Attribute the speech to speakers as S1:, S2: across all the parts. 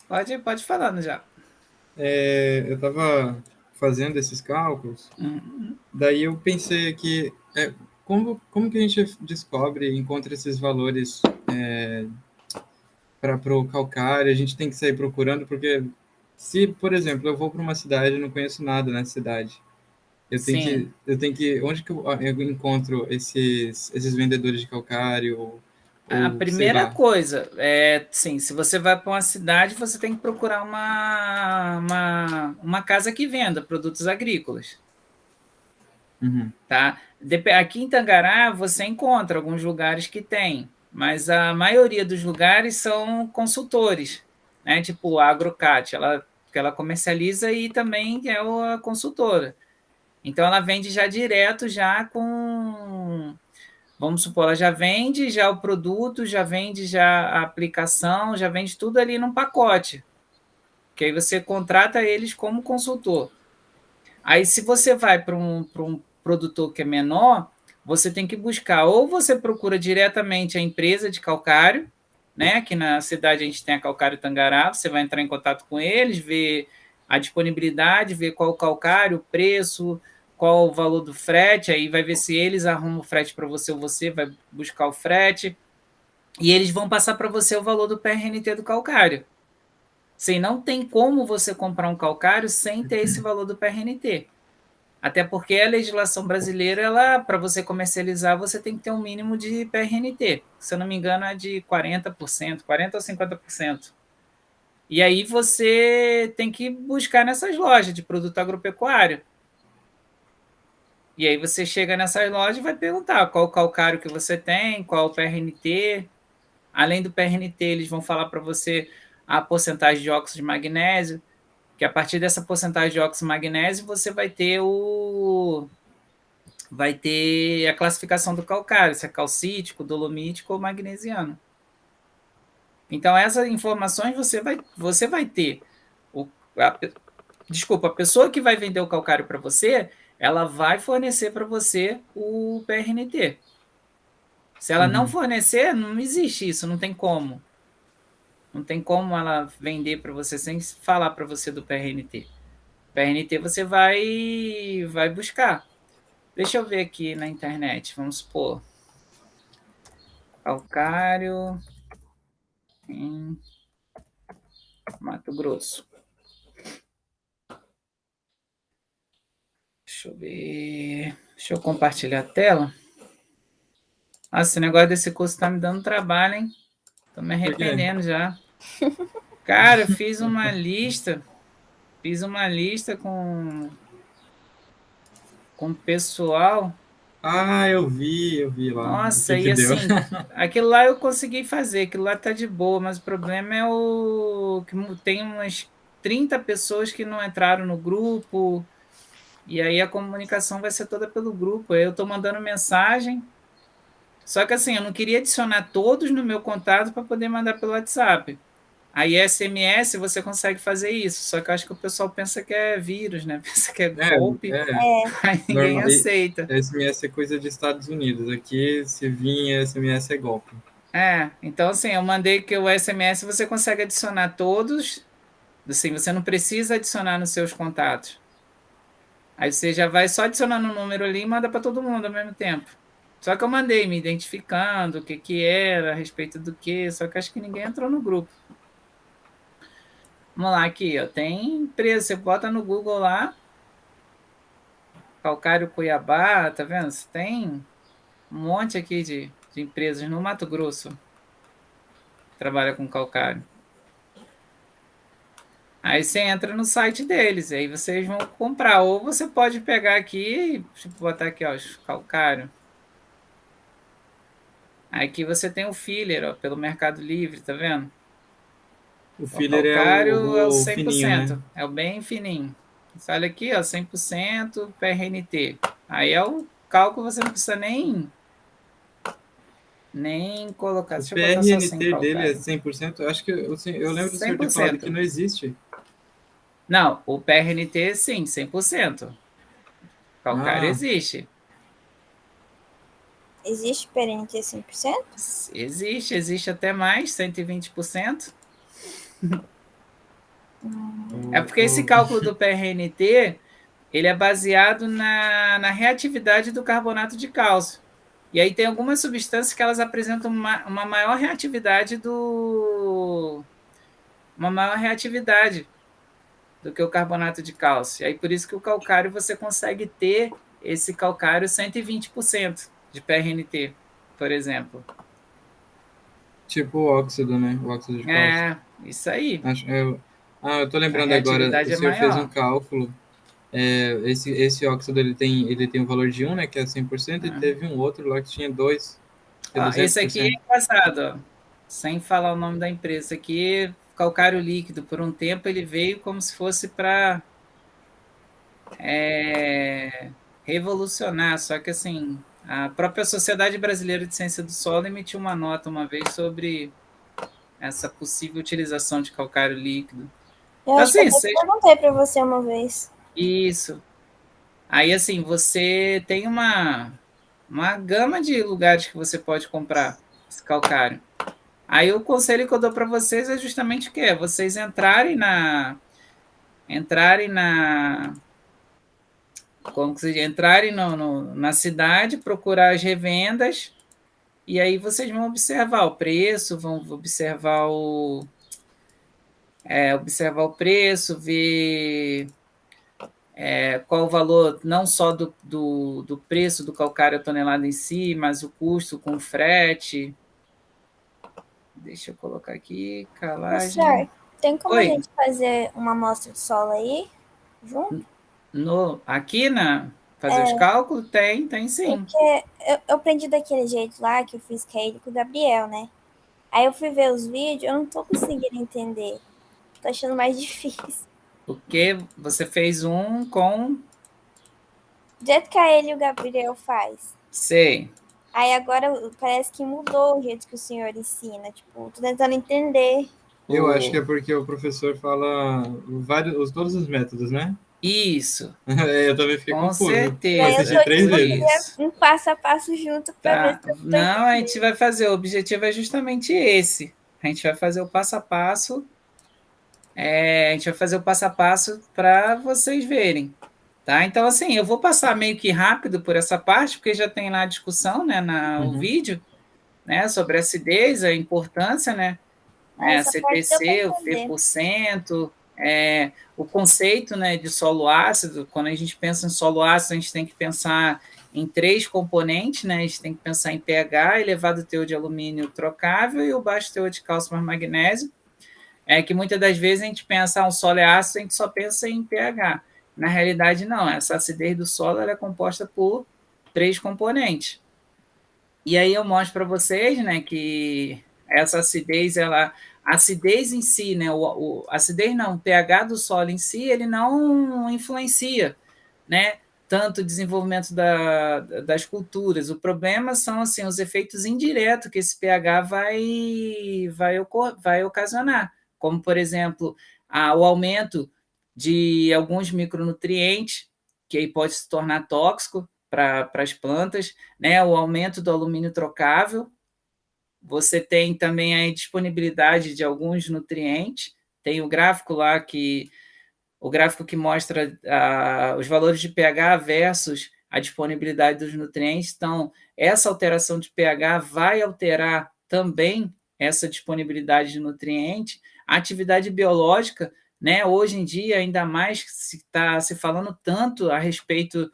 S1: Pode falando já.
S2: Eu estava fazendo esses cálculos, daí eu pensei que como que a gente descobre, encontra esses valores para o calcário? A gente tem que sair procurando, porque se, por exemplo, eu vou para uma cidade e não conheço nada nessa cidade,
S1: Sim.
S2: onde que eu encontro esses vendedores de calcário
S1: A
S2: ou sei
S1: primeira
S2: lá.
S1: coisa é, sim, se você vai para uma cidade, você tem que procurar uma casa que venda produtos agrícolas,
S2: Uhum,
S1: tá? Aqui em Tangará você encontra alguns lugares que tem, mas a maioria dos lugares são consultores, né? Tipo a Agrocat, que ela comercializa e também é a consultora. Então ela vende já direto, já com, vamos supor, ela já vende já o produto, já vende já a aplicação, já vende tudo ali num pacote. Que aí você contrata eles como consultor. Aí, se você vai para um produtor que é menor, você tem que buscar, ou você procura diretamente a empresa de calcário, né? Aqui na cidade a gente tem a Calcário Tangará, você vai entrar em contato com eles, ver a disponibilidade, ver qual o calcário, o preço, qual o valor do frete, aí vai ver se eles arrumam o frete para você ou você vai buscar o frete, e eles vão passar para você o valor do PRNT do calcário. Sim, não tem como você comprar um calcário sem ter esse valor do PRNT. Até porque a legislação brasileira, ela, para você comercializar, você tem que ter um mínimo de PRNT. Se eu não me engano, é de 40%, 40% ou 50%. E aí você tem que buscar nessas lojas de produto agropecuário. E aí você chega nessas lojas e vai perguntar qual o calcário que você tem, qual o PRNT. Além do PRNT, eles vão falar para você a porcentagem de óxido de magnésio, que a partir dessa porcentagem de óxido de magnésio você vai ter a classificação do calcário, se é calcítico, dolomítico ou magnesiano. Então, essas informações você vai ter. O, a, desculpa, a pessoa que vai vender o calcário para você, ela vai fornecer para você o PRNT. Se ela não
S2: uhum.
S1: fornecer, não existe isso, não tem como. Não tem como ela vender para você sem falar para você do PRNT. PRNT você vai buscar. Deixa eu ver aqui na internet, vamos supor. Calcário em Mato Grosso. Deixa eu ver. Deixa eu compartilhar a tela. Nossa, esse negócio desse curso tá me dando trabalho, hein? Tô me
S2: Por quê?
S1: arrependendo já. Cara, eu fiz uma lista. Fiz uma lista com o pessoal.
S2: Ah, eu vi lá o
S1: Nossa,
S2: que que
S1: e
S2: deu.
S1: assim, aquilo lá eu consegui fazer, aquilo lá tá de boa, mas o problema é o que tem umas 30 pessoas que não entraram no grupo, e aí a comunicação vai ser toda pelo grupo. Aí eu tô mandando mensagem. Só que assim, eu não queria adicionar todos no meu contato para poder mandar pelo WhatsApp. Aí SMS você consegue fazer isso, só que eu acho que o pessoal pensa que é vírus, né? Pensa que é golpe,
S3: É,
S1: aí ninguém
S2: Normal.
S1: aceita.
S2: SMS é coisa de Estados Unidos. Aqui, se vir SMS é golpe.
S1: Então assim, eu mandei que o SMS você consegue adicionar todos, assim, você não precisa adicionar nos seus contatos. Aí você já vai só adicionando o número ali e manda para todo mundo ao mesmo tempo. Só que eu mandei me identificando, o que que era, a respeito do que, só que acho que ninguém entrou no grupo. Vamos lá, aqui, ó. Tem empresa, você bota no Google lá, Calcário Cuiabá, tá vendo? Você tem um monte aqui de empresas no Mato Grosso que trabalha com calcário. Aí você entra no site deles, aí vocês vão comprar. Ou você pode pegar aqui, tipo, botar aqui, ó, calcário. Aqui você tem o filler, ó, pelo Mercado Livre, tá vendo?
S2: O
S1: O
S2: filler é
S1: calcário é o
S2: o
S1: cem por
S2: fininho, né?
S1: cento, é o bem fininho. Você olha aqui, ó, 100% PRNT. Aí é o cálculo, você não precisa nem colocar.
S2: O
S1: Deixa eu botar só assim,
S2: PRNT dele é
S1: calcário.
S2: 100%. Eu acho que eu lembro do
S1: cem
S2: senhor ter
S1: por
S2: falado que
S1: cento.
S2: não existe.
S1: Não, o PRNT sim, 100%. Calcário
S2: Ah,
S1: existe.
S3: existe PRNT 100%?
S1: Existe até mais, 120%. É porque esse cálculo do PRNT, ele é baseado na reatividade do carbonato de cálcio. E aí tem algumas substâncias que elas apresentam uma maior reatividade uma maior reatividade do que o carbonato de cálcio. E aí por isso que o calcário você consegue ter esse calcário 120% de PRNT, por exemplo.
S2: Tipo o óxido, né? O óxido de cálcio.
S1: É, isso aí.
S2: Eu tô
S1: A
S2: lembrando agora, o
S1: reatividade é
S2: senhor fez um
S1: maior.
S2: cálculo. Esse óxido ele tem um valor de 1, né, que é 100%, e teve um outro lá que tinha 2, que é
S1: Ó, esse aqui é
S2: 200%.
S1: engraçado, ó. Sem falar o nome da empresa. Esse aqui, calcário líquido. Por um tempo ele veio como se fosse para revolucionar, só que assim, a própria Sociedade Brasileira de Ciência do Solo emitiu uma nota uma vez sobre essa possível utilização de calcário líquido.
S3: Eu
S1: Então,
S3: acho que eu
S1: assim,
S3: até perguntei para você uma vez.
S1: isso. Aí, assim, você tem uma gama de lugares que você pode comprar esse calcário. Aí o conselho que eu dou para vocês é justamente o quê? Vocês entrarem na como que se entrarem na cidade, procurar as revendas e aí vocês vão observar o preço, vão observar o preço, ver qual o valor não só do preço do calcário a tonelada em si, mas o custo com frete. Deixa eu colocar aqui, calagem.
S3: Professor, tem como a
S1: Oi,
S3: gente fazer uma amostra de solo aí, junto?
S1: aqui fazer os cálculos? Tem sim.
S3: Porque eu aprendi daquele jeito lá que eu fiz com ele com o Gabriel, né? Aí eu fui ver os vídeos, eu não tô conseguindo entender. Tô achando mais difícil.
S1: Porque você fez um com.
S3: Do jeito que a ele e o Gabriel faz.
S1: Sei.
S3: Aí agora parece que mudou o jeito que o senhor ensina. Tipo, tô tentando entender.
S2: Eu acho que é porque o professor fala todos os métodos, né?
S1: Isso,
S2: Eu também fiquei
S1: com
S2: confuso. Eu
S3: Daí eu
S2: assisti
S1: certeza.
S3: tô
S2: três
S3: tipo
S2: vezes.
S1: Isso.
S3: um passo a passo junto pra ver
S1: Tá.
S3: se eu tô
S1: Não, a gente
S3: entendendo.
S1: vai fazer. O objetivo é justamente esse. A gente vai fazer o passo a passo. A gente vai fazer o passo a passo para vocês verem. Tá? Então, assim, eu vou passar meio que rápido por essa parte, porque já tem lá a discussão, né, o
S2: Uhum.
S1: vídeo, né, sobre a acidez, a importância, né, a
S3: Essa parte deu pra
S1: CTC, o
S3: entender.
S1: V%, o conceito, né, de solo ácido. Quando a gente pensa em solo ácido, a gente tem que pensar em três componentes, né? A gente tem que pensar em pH, elevado teor de alumínio trocável e o baixo teor de cálcio mais magnésio. Que muitas das vezes a gente pensa um solo é ácido, a gente só pensa em pH. Na realidade, não. Essa acidez do solo ela é composta por três componentes. E aí eu mostro para vocês, né, que essa acidez, acidez em si, né, acidez não, o pH do solo em si, ele não influencia, né, tanto o desenvolvimento das culturas. O problema são assim os efeitos indiretos que esse pH vai ocasionar, como por exemplo o aumento de alguns micronutrientes que aí pode se tornar tóxico para as plantas, né? O aumento do alumínio trocável. Você tem também a disponibilidade de alguns nutrientes. Tem o gráfico lá o gráfico que mostra os valores de pH versus a disponibilidade dos nutrientes. Então, essa alteração de pH vai alterar também essa disponibilidade de nutrientes. A atividade biológica, né? Hoje em dia, ainda mais se está se falando tanto a respeito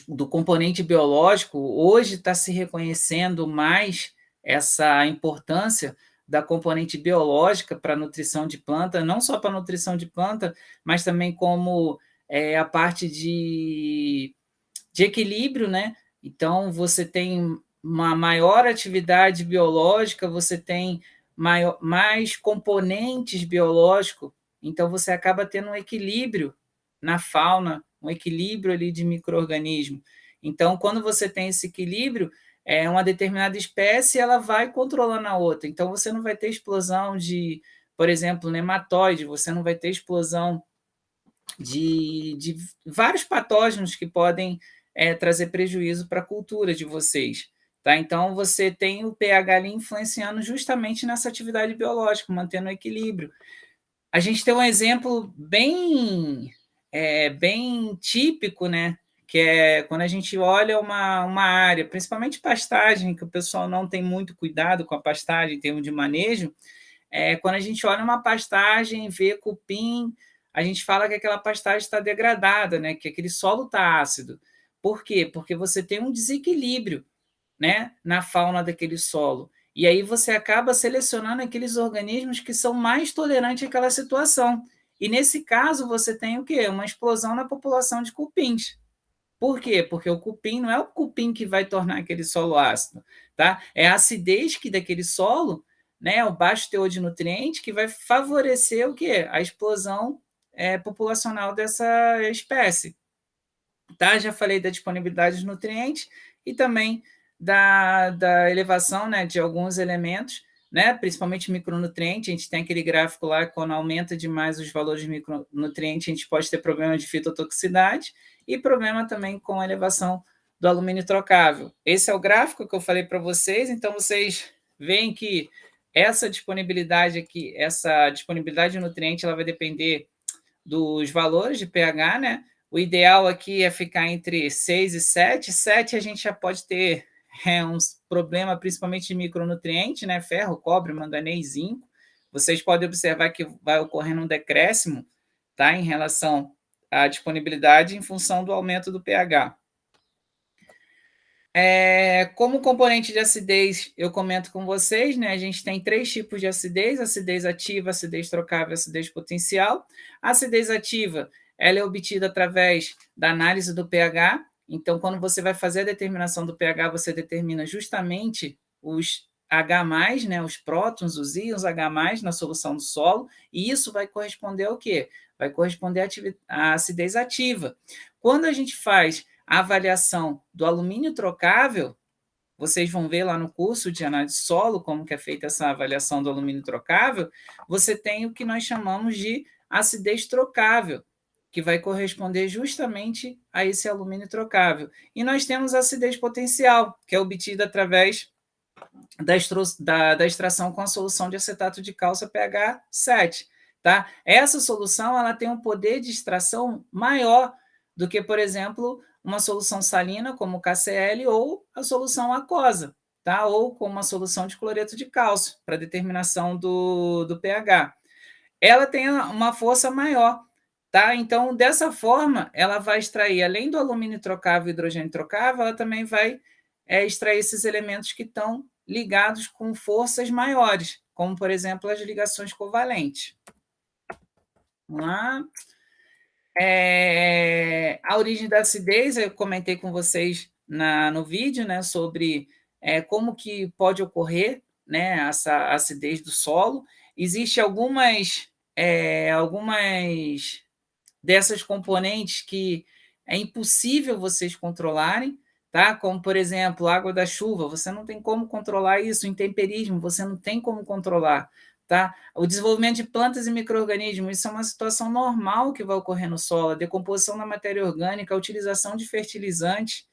S1: do componente biológico, hoje está se reconhecendo mais essa importância da componente biológica para a nutrição de planta, não só para a nutrição de planta, mas também como a parte de equilíbrio, né? Então, você tem uma maior atividade biológica, você tem mais componentes biológicos, então você acaba tendo um equilíbrio na fauna, um equilíbrio ali de micro-organismo. Então, quando você tem esse equilíbrio, uma determinada espécie ela vai controlando a outra. Então, você não vai ter explosão de, por exemplo, nematóide, você não vai ter explosão de vários patógenos que podem trazer prejuízo para a cultura de vocês. Tá? Então, você tem o pH ali influenciando justamente nessa atividade biológica, mantendo o equilíbrio. A gente tem um exemplo bem típico, né? Que é quando a gente olha uma área, principalmente pastagem, que o pessoal não tem muito cuidado com a pastagem em termos de manejo, quando a gente olha uma pastagem, vê cupim, a gente fala que aquela pastagem está degradada, né? Que aquele solo está ácido. Por quê? Porque você tem um desequilíbrio, né, na fauna daquele solo. E aí você acaba selecionando aqueles organismos que são mais tolerantes àquela situação. E nesse caso você tem o quê? Uma explosão na população de cupins. Por quê? Porque o cupim não é o cupim que vai tornar aquele solo ácido, tá? É a acidez que daquele solo, né, o baixo teor de nutriente que vai favorecer o quê? A explosão populacional dessa espécie. Tá? Já falei da disponibilidade de nutrientes e também da elevação, né, de alguns elementos, né, principalmente micronutrientes. A gente tem aquele gráfico lá, quando aumenta demais os valores de micronutrientes, a gente pode ter problema de fitotoxicidade e problema também com a elevação do alumínio trocável. Esse é o gráfico que eu falei para vocês, então vocês veem que essa disponibilidade aqui, essa disponibilidade de nutriente, ela vai depender dos valores de pH, né? O ideal aqui é ficar entre 6 e 7. 7 a gente já pode ter um problema, principalmente de micronutriente, né? Ferro, cobre, manganês, zinco. Vocês podem observar que vai ocorrendo um decréscimo, tá? Em relação à disponibilidade em função do aumento do pH. Como componente de acidez, eu comento com vocês, né? A gente tem 3 tipos de acidez ativa, acidez trocável, acidez potencial. A acidez ativa, ela é obtida através da análise do pH. Então, quando você vai fazer a determinação do pH, você determina justamente os H+, né? Os prótons, os íons H+, na solução do solo, e isso vai corresponder ao quê? Vai corresponder à acidez ativa. Quando a gente faz a avaliação do alumínio trocável, vocês vão ver lá no curso de análise de solo como que é feita essa avaliação do alumínio trocável, você tem o que nós chamamos de acidez trocável, que vai corresponder justamente a esse alumínio trocável. E nós temos a acidez potencial, que é obtida através da extração com a solução de acetato de cálcio pH 7. Tá? Essa solução ela tem um poder de extração maior do que, por exemplo, uma solução salina, como o KCl, ou a solução aquosa, tá? Ou como uma solução de cloreto de cálcio, para determinação do pH. Ela tem uma força maior, tá? Então, dessa forma, ela vai extrair, além do alumínio trocável e hidrogênio trocável, ela também vai extrair esses elementos que estão ligados com forças maiores, como, por exemplo, as ligações covalentes. Vamos lá. A origem da acidez, eu comentei com vocês no vídeo, né, sobre como que pode ocorrer, né, essa acidez do solo. Existem algumas dessas componentes que é impossível vocês controlarem, tá? Como, por exemplo, água da chuva, você não tem como controlar isso, intemperismo, você não tem como controlar. Tá? O desenvolvimento de plantas e micro-organismos, isso é uma situação normal que vai ocorrer no solo, a decomposição da matéria orgânica, a utilização de fertilizantes.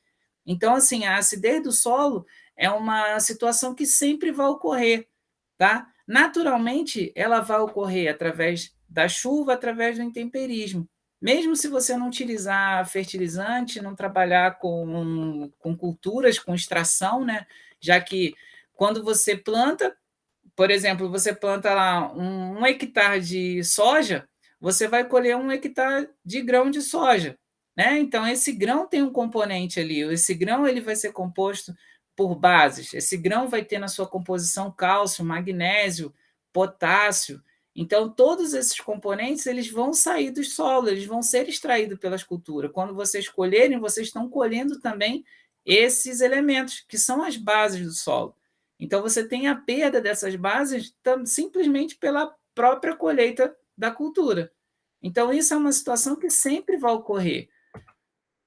S1: Então, assim, a acidez do solo é uma situação que sempre vai ocorrer. Tá? Naturalmente, ela vai ocorrer através da chuva, através do intemperismo. Mesmo se você não utilizar fertilizante, não trabalhar com culturas, com extração, né? Já que quando você planta, por exemplo, você planta lá um hectare de soja, você vai colher 1 hectare de grão de soja, né? Então, esse grão tem um componente ali. Esse grão ele vai ser composto por bases. Esse grão vai ter na sua composição cálcio, magnésio, potássio. Então, todos esses componentes eles vão sair do solo, eles vão ser extraídos pelas culturas. Quando vocês colherem, vocês estão colhendo também esses elementos, que são as bases do solo. Então, você tem a perda dessas bases simplesmente pela própria colheita da cultura. Então, isso é uma situação que sempre vai ocorrer.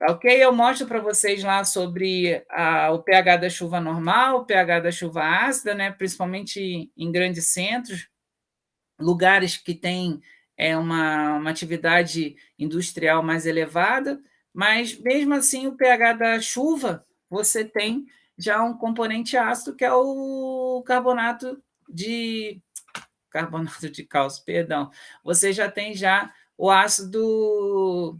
S1: Ok? Eu mostro para vocês lá sobre o pH da chuva normal, o pH da chuva ácida, né? Principalmente em grandes centros, lugares que têm uma atividade industrial mais elevada, mas mesmo assim o pH da chuva você tem já um componente ácido, que é o carbonato de cálcio, perdão. Você já tem já o ácido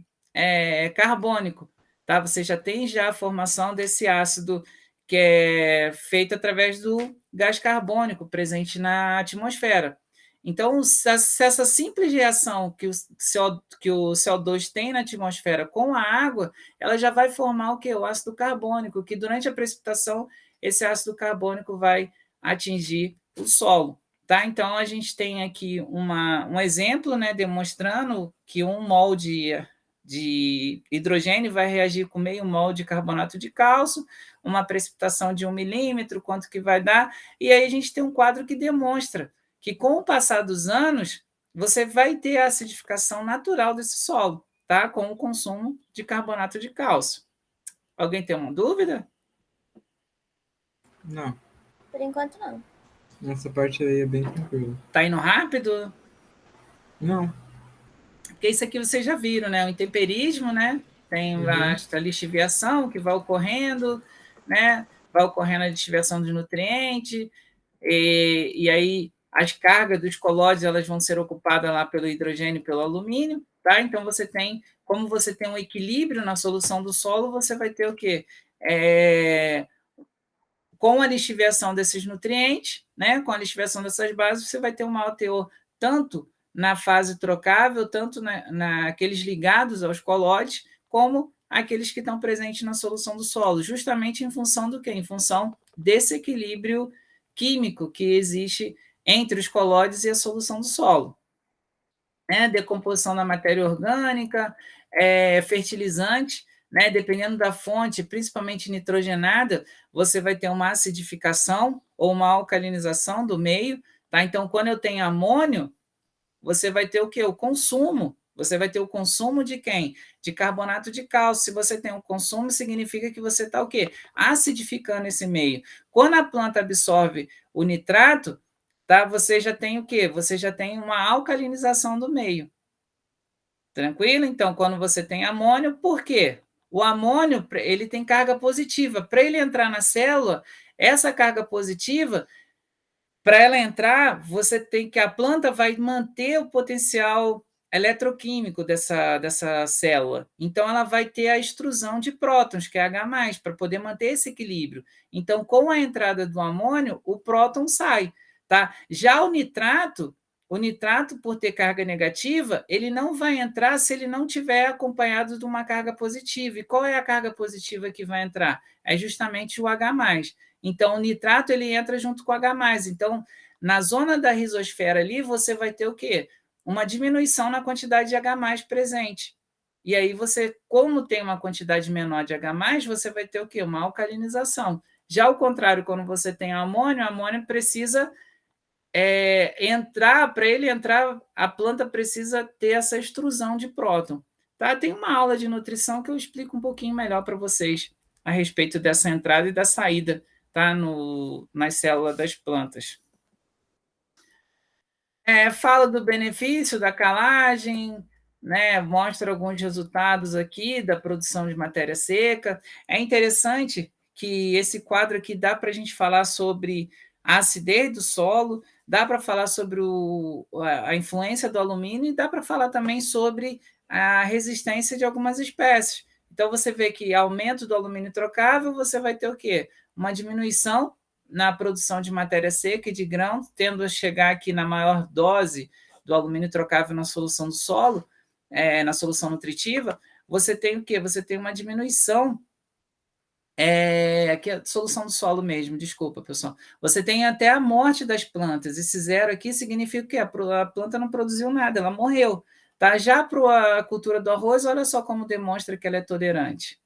S1: carbônico, tá? Você já tem já a formação desse ácido que é feito através do gás carbônico presente na atmosfera. Então, se essa simples reação que o CO2 tem na atmosfera com a água, ela já vai formar o quê? O ácido carbônico, que durante a precipitação, esse ácido carbônico vai atingir o solo. Tá? Então, a gente tem aqui um exemplo, né, demonstrando que um mol de hidrogênio vai reagir com meio mol de carbonato de cálcio, uma precipitação de 1 milímetro, quanto que vai dar, e aí a gente tem um quadro que demonstra que, com o passar dos anos, você vai ter a acidificação natural desse solo, tá? Com o consumo de carbonato de cálcio. Alguém tem uma dúvida?
S2: Não.
S3: Por enquanto, não.
S2: Essa parte aí é bem tranquila.
S1: Tá indo rápido?
S2: Não.
S1: Porque isso aqui vocês já viram, né? O intemperismo, né? Tem a lixiviação que vai ocorrendo, né? Vai ocorrendo a lixiviação dos nutrientes, e aí as cargas dos colóides elas vão ser ocupadas lá pelo hidrogênio e pelo alumínio, tá? Então você tem, como você tem um equilíbrio na solução do solo, você vai ter o quê? Com a lixiviação desses nutrientes, né? Com a lixiviação dessas bases, você vai ter um maior teor tanto na fase trocável, tanto naqueles ligados aos colóides, como aqueles que estão presentes na solução do solo, justamente em função do quê? Em função desse equilíbrio químico que existe entre os colóides e a solução do solo. Decomposição da matéria orgânica, fertilizante, né? Dependendo da fonte, principalmente nitrogenada, você vai ter uma acidificação ou uma alcalinização do meio, tá? Então, quando eu tenho amônio, você vai ter o quê? O consumo. Você vai ter o consumo de quem? De carbonato de cálcio. Se você tem um consumo, significa que você está o quê? Acidificando esse meio. Quando a planta absorve o nitrato, tá? Você já tem o quê? Você já tem uma alcalinização do meio. Tranquilo? Então, quando você tem amônio, por quê? O amônio, ele tem carga positiva. Para ele entrar na célula, essa carga positiva, para ela entrar, você tem que a planta vai manter o potencial eletroquímico dessa célula. Então, ela vai ter a extrusão de prótons, que é H+, para poder manter esse equilíbrio. Então, com a entrada do amônio, o próton sai. Tá? Já o nitrato, por ter carga negativa, ele não vai entrar se ele não tiver acompanhado de uma carga positiva. E qual é a carga positiva que vai entrar? É justamente o H+. Então, o nitrato ele entra junto com o H+. Então, na zona da rizosfera ali, você vai ter o quê? Uma diminuição na quantidade de H+ presente. E aí você, como tem uma quantidade menor de H+, você vai ter o quê? Uma alcalinização. Já ao contrário, quando você tem amônio, o amônio precisa entrar, para ele entrar, a planta precisa ter essa extrusão de próton. Tá? Tem uma aula de nutrição que eu explico um pouquinho melhor para vocês a respeito dessa entrada e da saída, tá? Nas células das plantas. Fala do benefício da calagem, né? Mostra alguns resultados aqui da produção de matéria seca. É interessante que esse quadro aqui dá para a gente falar sobre a acidez do solo, dá para falar sobre a influência do alumínio e dá para falar também sobre a resistência de algumas espécies. Então, você vê que aumento do alumínio trocável, você vai ter o quê? Uma diminuição na produção de matéria seca e de grão, tendo a chegar aqui na maior dose do alumínio trocável na solução do solo, na solução nutritiva, você tem o quê? Você tem uma diminuição aqui é a solução do solo mesmo, desculpa, pessoal. Você tem até a morte das plantas. Esse zero aqui significa que a planta não produziu nada, ela morreu. Tá? Já para a cultura do arroz, olha só como demonstra que ela é tolerante.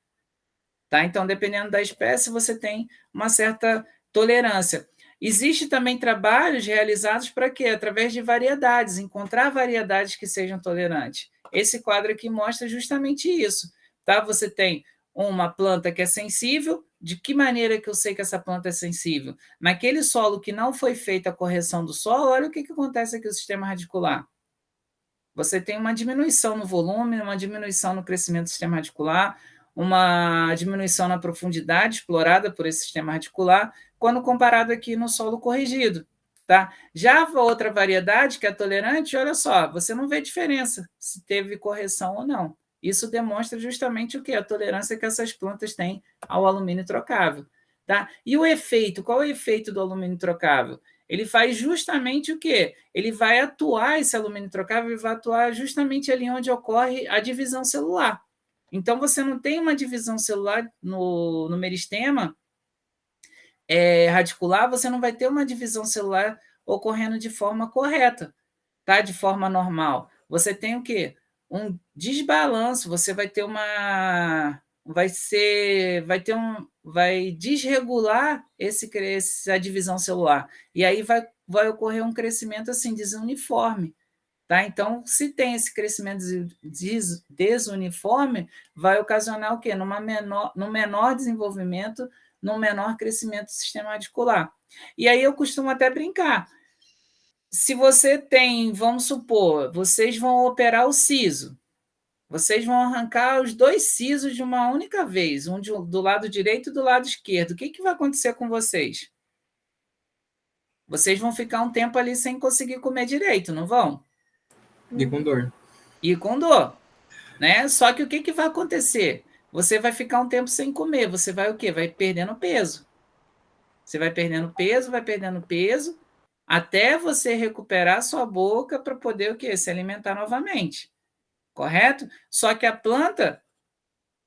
S1: Tá? Então, dependendo da espécie, você tem uma certa tolerância. Existe também trabalhos realizados para quê? Através de variedades, encontrar variedades que sejam tolerantes. Esse quadro aqui mostra justamente isso. Tá? Você tem uma planta que é sensível. De que maneira que eu sei que essa planta é sensível? Naquele solo que não foi feita a correção do solo, olha o que acontece aqui no sistema radicular. Você tem uma diminuição no volume, uma diminuição no crescimento do sistema radicular, uma diminuição na profundidade explorada por esse sistema radicular, quando comparado aqui no solo corrigido. Tá? Já a outra variedade, que é tolerante, olha só, você não vê diferença se teve correção ou não. Isso demonstra justamente o que? A tolerância que essas plantas têm ao alumínio trocável. Tá? E o efeito, qual é o efeito do alumínio trocável? Ele faz justamente o quê? Ele vai atuar, esse alumínio trocável, ele vai atuar justamente ali onde ocorre a divisão celular. Então, você não tem uma divisão celular no meristema radicular, você não vai ter uma divisão celular ocorrendo de forma correta, tá? De forma normal. Você tem o quê? Um desbalanço, você vai ter uma... vai desregular essa divisão celular. E aí vai ocorrer um crescimento assim, desuniforme. Tá? Então, se tem esse crescimento desuniforme, vai ocasionar o quê? No menor desenvolvimento, no menor crescimento do sistema radicular. E aí eu costumo até brincar. Se você tem, vamos supor, vocês vão operar o siso, vocês vão arrancar os 2 sisos de uma única vez, do lado direito e do lado esquerdo. O que vai acontecer com vocês? Vocês vão ficar um tempo ali sem conseguir comer direito, não vão?
S2: E com dor.
S1: E com dor, né? Só que o que vai acontecer? Você vai ficar um tempo sem comer, você vai o quê? Vai perdendo peso. Você vai perdendo peso, até você recuperar sua boca para poder o quê? Se alimentar novamente. Correto? Só que a planta,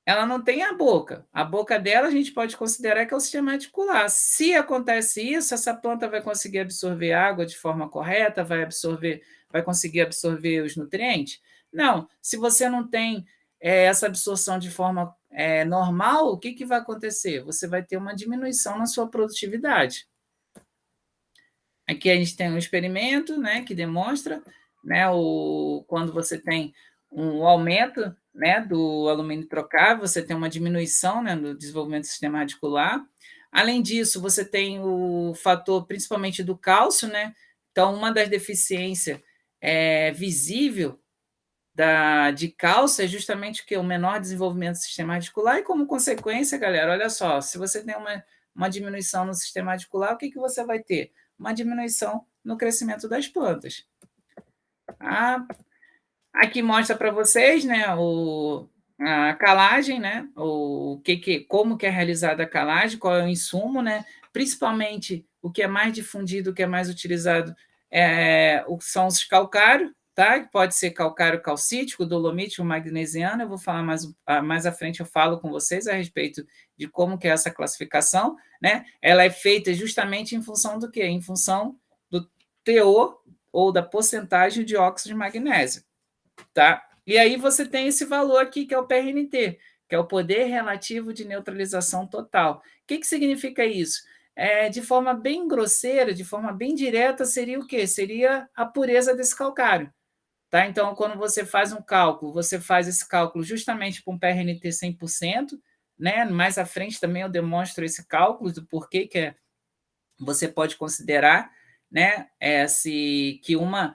S1: ela não tem a boca. A boca dela a gente pode considerar que é o sistema radicular. Se acontece isso, essa planta vai conseguir absorver água de forma correta, vai conseguir absorver os nutrientes? Não. Se você não tem essa absorção de forma normal, o que vai acontecer? Você vai ter uma diminuição na sua produtividade. Aqui a gente tem um experimento, né, que demonstra, né, quando você tem um aumento, né, do alumínio trocável, você tem uma diminuição, né, no desenvolvimento do sistema radicular. Além disso, você tem o fator, principalmente do cálcio, né? Então, uma das deficiências visível de cálcio é justamente o menor desenvolvimento do sistema radicular, e como consequência, galera, olha só, se você tem uma diminuição no sistema radicular, o que você vai ter? Uma diminuição no crescimento das plantas. Aqui mostra para vocês, né, a calagem, né, como que é realizada a calagem, qual é o insumo, né, principalmente o que é mais difundido, o que é mais utilizado são os calcários, tá? Pode ser calcário calcítico, dolomítico, magnesiano. Eu vou falar mais à frente, eu falo com vocês a respeito de como que é essa classificação, né? Ela é feita justamente em função do quê? Em função do teor ou da porcentagem de óxido de magnésio, tá? E aí você tem esse valor aqui, que é o PRNT, que é o poder relativo de neutralização total. O que significa isso? De forma bem grosseira, de forma bem direta, seria o quê? Seria a pureza desse calcário. Tá? Então, quando você faz um cálculo, você faz esse cálculo justamente para um PRNT 100%, né? Mais à frente também eu demonstro esse cálculo do porquê que você pode considerar, né, que uma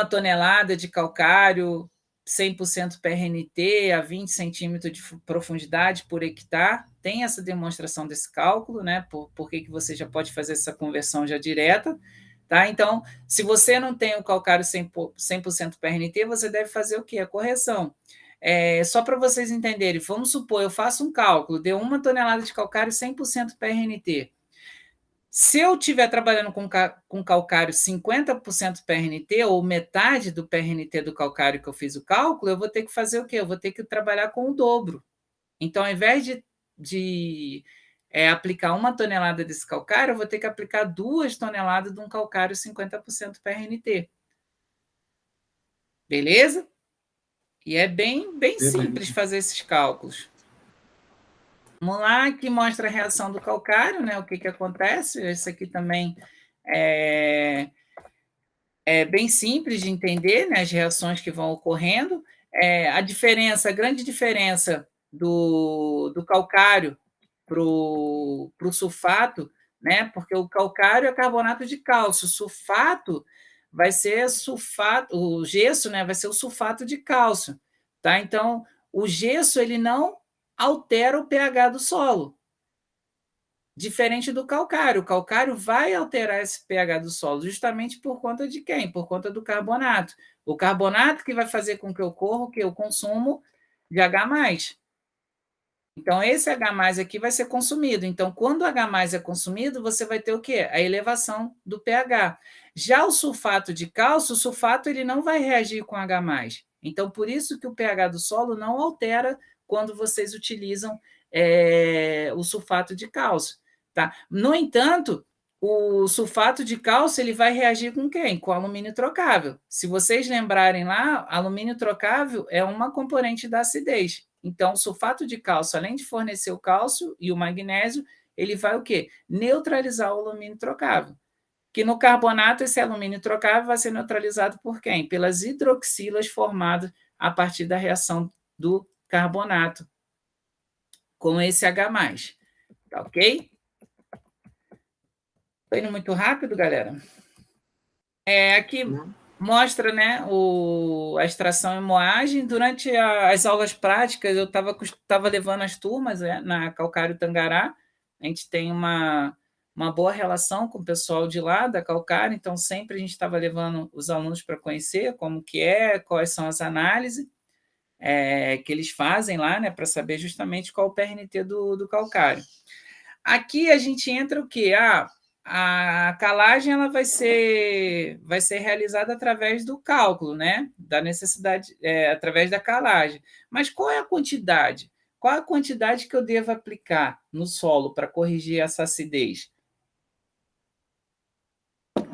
S1: tonelada de calcário 100% PRNT a 20 centímetros de profundidade por hectare, tem essa demonstração desse cálculo, né? Porque você já pode fazer essa conversão já direta. Tá? Então, se você não tem o calcário 100% PRNT, você deve fazer o quê? A correção. Só para vocês entenderem, vamos supor, eu faço um cálculo, deu 1 tonelada de calcário 100% PRNT. Se eu estiver trabalhando com calcário 50% PRNT, ou metade do PRNT do calcário que eu fiz o cálculo, eu vou ter que fazer o quê? Eu vou ter que trabalhar com o dobro. Então, ao invés de aplicar 1 tonelada desse calcário, eu vou ter que aplicar 2 toneladas de um calcário 50% PRNT. Beleza? E é bem simples fazer esses cálculos. Vamos lá, aqui mostra a reação do calcário, né? O que acontece. Isso aqui também é bem simples de entender, né? As reações que vão ocorrendo. A grande diferença do calcário para o sulfato, né? Porque o calcário é carbonato de cálcio, o sulfato vai ser o gesso, né? Vai ser o sulfato de cálcio, tá? Então, o gesso ele não altera o pH do solo. Diferente do calcário. O calcário vai alterar esse pH do solo justamente por conta de quem? Por conta do carbonato. O carbonato que vai fazer com que ocorra o consumo de H+. Então, esse H+ aqui vai ser consumido. Então, quando o H+ é consumido, você vai ter o quê? A elevação do pH. Já o sulfato de cálcio, o sulfato ele não vai reagir com H+. Então, por isso que o pH do solo não altera quando vocês utilizam o sulfato de cálcio. Tá? No entanto, o sulfato de cálcio ele vai reagir com quem? Com alumínio trocável. Se vocês lembrarem lá, alumínio trocável é uma componente da acidez. Então, o sulfato de cálcio, além de fornecer o cálcio e o magnésio, ele vai o quê? Neutralizar o alumínio trocável. Que no carbonato, esse alumínio trocável vai ser neutralizado por quem? Pelas hidroxilas formadas a partir da reação do carbonato com esse H+. Tá ok? Estou indo muito rápido, galera? Aqui mostra, né, a extração e moagem. Durante as aulas práticas, eu estava levando as turmas na Calcário Tangará. A gente tem uma boa relação com o pessoal de lá, da Calcário, então sempre a gente estava levando os alunos para conhecer como que quais são as análises que eles fazem lá, né, para saber justamente qual o PRNT do calcário. Aqui a gente entra o quê? A calagem ela vai ser realizada através do cálculo, né? Da necessidade, através da calagem. Mas qual é a quantidade? Qual a quantidade que eu devo aplicar no solo para corrigir essa acidez?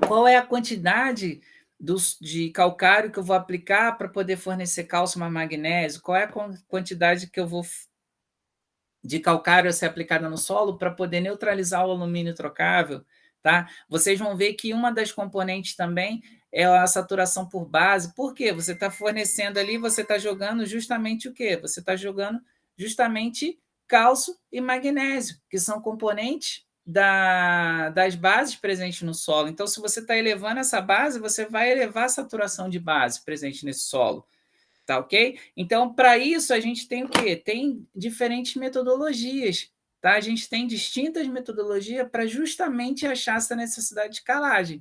S1: Qual é a quantidade de calcário que eu vou aplicar para poder fornecer cálcio mais magnésio? Qual é a quantidade que eu vou de calcário a ser aplicada no solo para poder neutralizar o alumínio trocável? Tá? Vocês vão ver que uma das componentes também é a saturação por base. Por quê? Você está fornecendo ali, você está jogando justamente o quê? Você está jogando justamente cálcio e magnésio, que são componentes das bases presentes no solo. Então, se você está elevando essa base, você vai elevar a saturação de base presente nesse solo. Tá ok? Então, para isso, a gente tem o quê? Tem diferentes metodologias. Tá? A gente tem distintas metodologias para justamente achar essa necessidade de calagem.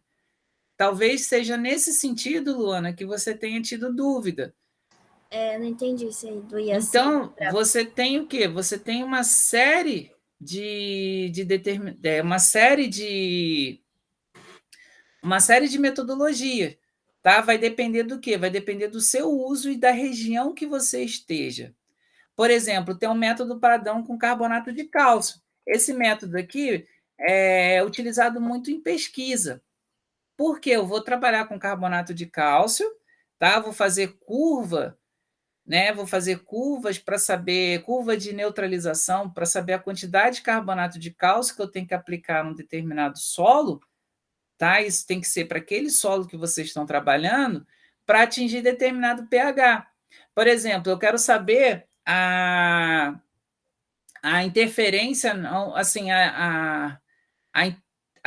S1: Talvez seja nesse sentido, Luana, que você tenha tido dúvida.
S3: Não entendi isso aí do IAC.
S1: Então, você tem o quê? Você tem uma série uma série de metodologia, tá? Vai depender do quê? Vai depender do seu uso e da região que você esteja. Por exemplo, tem um método padrão com carbonato de cálcio. Esse método aqui é utilizado muito em pesquisa. Por quê? Eu vou trabalhar com carbonato de cálcio, tá? Vou fazer curva, né? Vou fazer curvas para saber, curva de neutralização, para saber a quantidade de carbonato de cálcio que eu tenho que aplicar num determinado solo, tá? Isso tem que ser para aquele solo que vocês estão trabalhando para atingir determinado pH. Por exemplo, eu quero saber a interferência, assim, a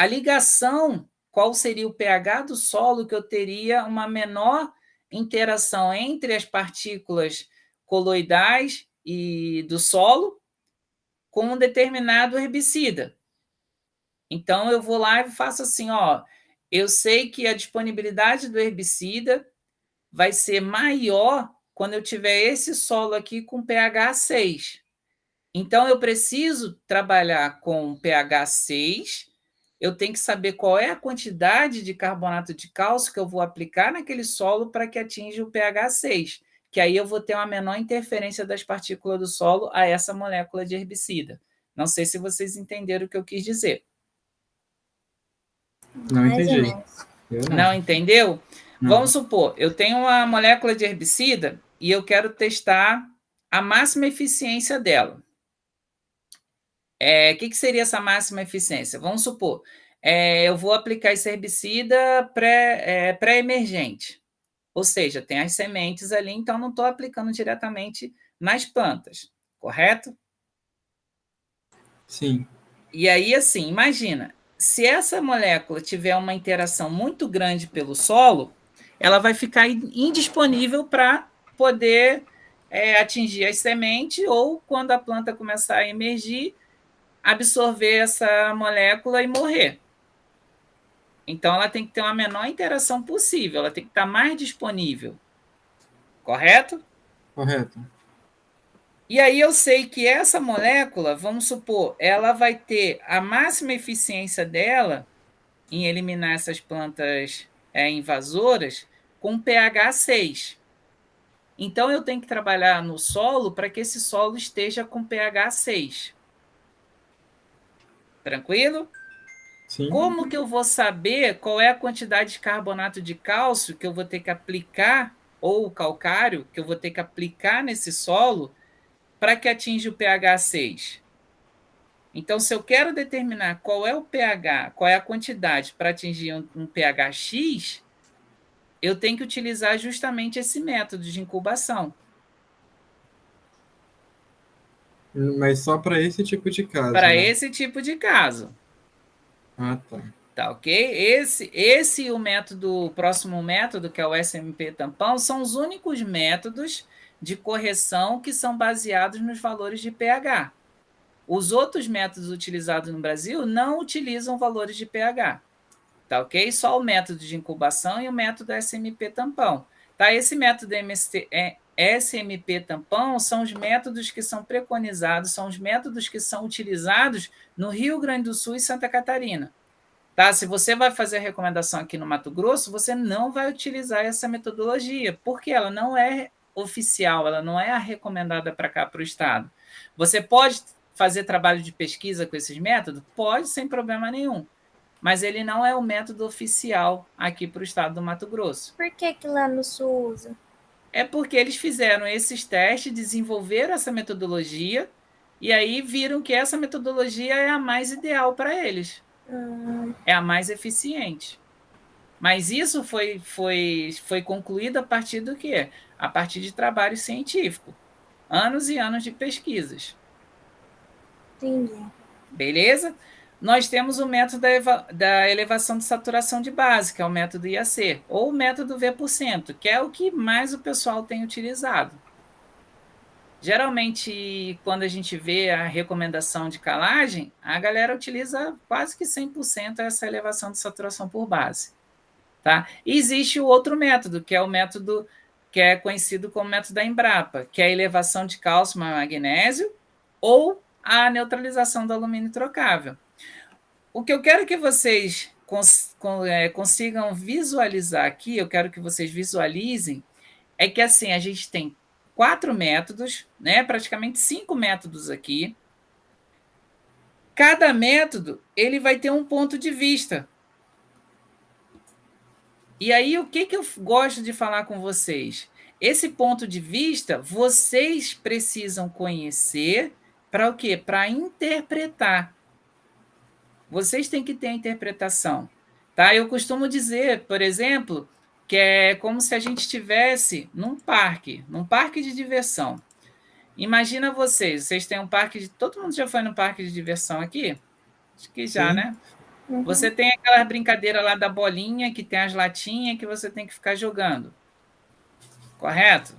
S1: ligação, qual seria o pH do solo que eu teria uma menor interação entre as partículas coloidais e do solo com um determinado herbicida. Então, eu vou lá e faço assim, ó, eu sei que a disponibilidade do herbicida vai ser maior quando eu tiver esse solo aqui com pH 6. Então, eu preciso trabalhar com pH 6, eu tenho que saber qual é a quantidade de carbonato de cálcio que eu vou aplicar naquele solo para que atinja o pH 6, que aí eu vou ter uma menor interferência das partículas do solo a essa molécula de herbicida. Não sei se vocês entenderam o que eu quis dizer.
S2: Não entendi.
S1: Não entendeu? Não. Vamos supor, eu tenho uma molécula de herbicida e eu quero testar a máxima eficiência dela. O que seria essa máxima eficiência? Vamos supor, eu vou aplicar esse herbicida pré-emergente. Ou seja, tem as sementes ali, então não estou aplicando diretamente nas plantas, correto?
S2: Sim.
S1: E aí, assim, imagina, se essa molécula tiver uma interação muito grande pelo solo, ela vai ficar indisponível para poder atingir as sementes ou, quando a planta começar a emergir, absorver essa molécula e morrer. Então, ela tem que ter uma menor interação possível, ela tem que estar mais disponível. Correto?
S2: Correto.
S1: E aí eu sei que essa molécula, vamos supor, ela vai ter a máxima eficiência dela em eliminar essas plantas invasoras com pH 6. Então, eu tenho que trabalhar no solo para que esse solo esteja com pH 6. Tranquilo?
S2: Sim.
S1: Como que eu vou saber qual é a quantidade de carbonato de cálcio que eu vou ter que aplicar, ou calcário, que eu vou ter que aplicar nesse solo para que atinja o pH 6? Então, se eu quero determinar qual é o pH, qual é a quantidade para atingir um pH X, eu tenho que utilizar justamente esse método de incubação.
S2: Mas só para esse tipo de caso,
S1: Para
S2: né?
S1: esse tipo de caso.
S2: Ah, tá.
S1: Tá, ok? Esse e o próximo método, que é o SMP tampão, são os únicos métodos de correção que são baseados nos valores de pH. Os outros métodos utilizados no Brasil não utilizam valores de pH. Tá, ok? Só o método de incubação e o método SMP tampão. Tá? Esse método SMP tampão são os métodos que são preconizados, são os métodos que são utilizados no Rio Grande do Sul e Santa Catarina. Tá? Se você vai fazer a recomendação aqui no Mato Grosso, você não vai utilizar essa metodologia, porque ela não é oficial, ela não é a recomendada para cá, para o estado. Você pode fazer trabalho de pesquisa com esses métodos? Pode, sem problema nenhum. Mas ele não é o método oficial aqui para o estado do Mato Grosso.
S3: Por que lá no Sul usa?
S1: É porque eles fizeram esses testes, desenvolveram essa metodologia, e aí viram que essa metodologia é a mais ideal para eles. É a mais eficiente. Mas isso foi concluído a partir do quê? A partir de trabalho científico. Anos e anos de pesquisas.
S3: Entendi.
S1: Beleza? Nós temos o método da elevação de saturação de base, que é o método IAC, ou o método V%, que é o que mais o pessoal tem utilizado. Geralmente, quando a gente vê a recomendação de calagem, a galera utiliza quase que 100% essa elevação de saturação por base. Tá? E existe o outro método, que é o método que é conhecido como método da Embrapa, que é a elevação de cálcio mais magnésio ou a neutralização do alumínio trocável. O que eu quero que vocês consigam visualizar aqui, eu quero que vocês visualizem, é que assim, a gente tem 4 métodos, né? Praticamente 5 métodos aqui. Cada método ele vai ter um ponto de vista. E aí, o que eu gosto de falar com vocês? Esse ponto de vista, vocês precisam conhecer para o quê? Para interpretar. Vocês têm que ter a interpretação. Tá? Eu costumo dizer, por exemplo, que é como se a gente estivesse num parque de diversão. Imagina vocês têm um parque de... Todo mundo já foi no parque de diversão aqui? Acho que já,
S2: Sim.
S1: né? Você tem aquela brincadeira lá da bolinha, que tem as latinhas que você tem que ficar jogando. Correto?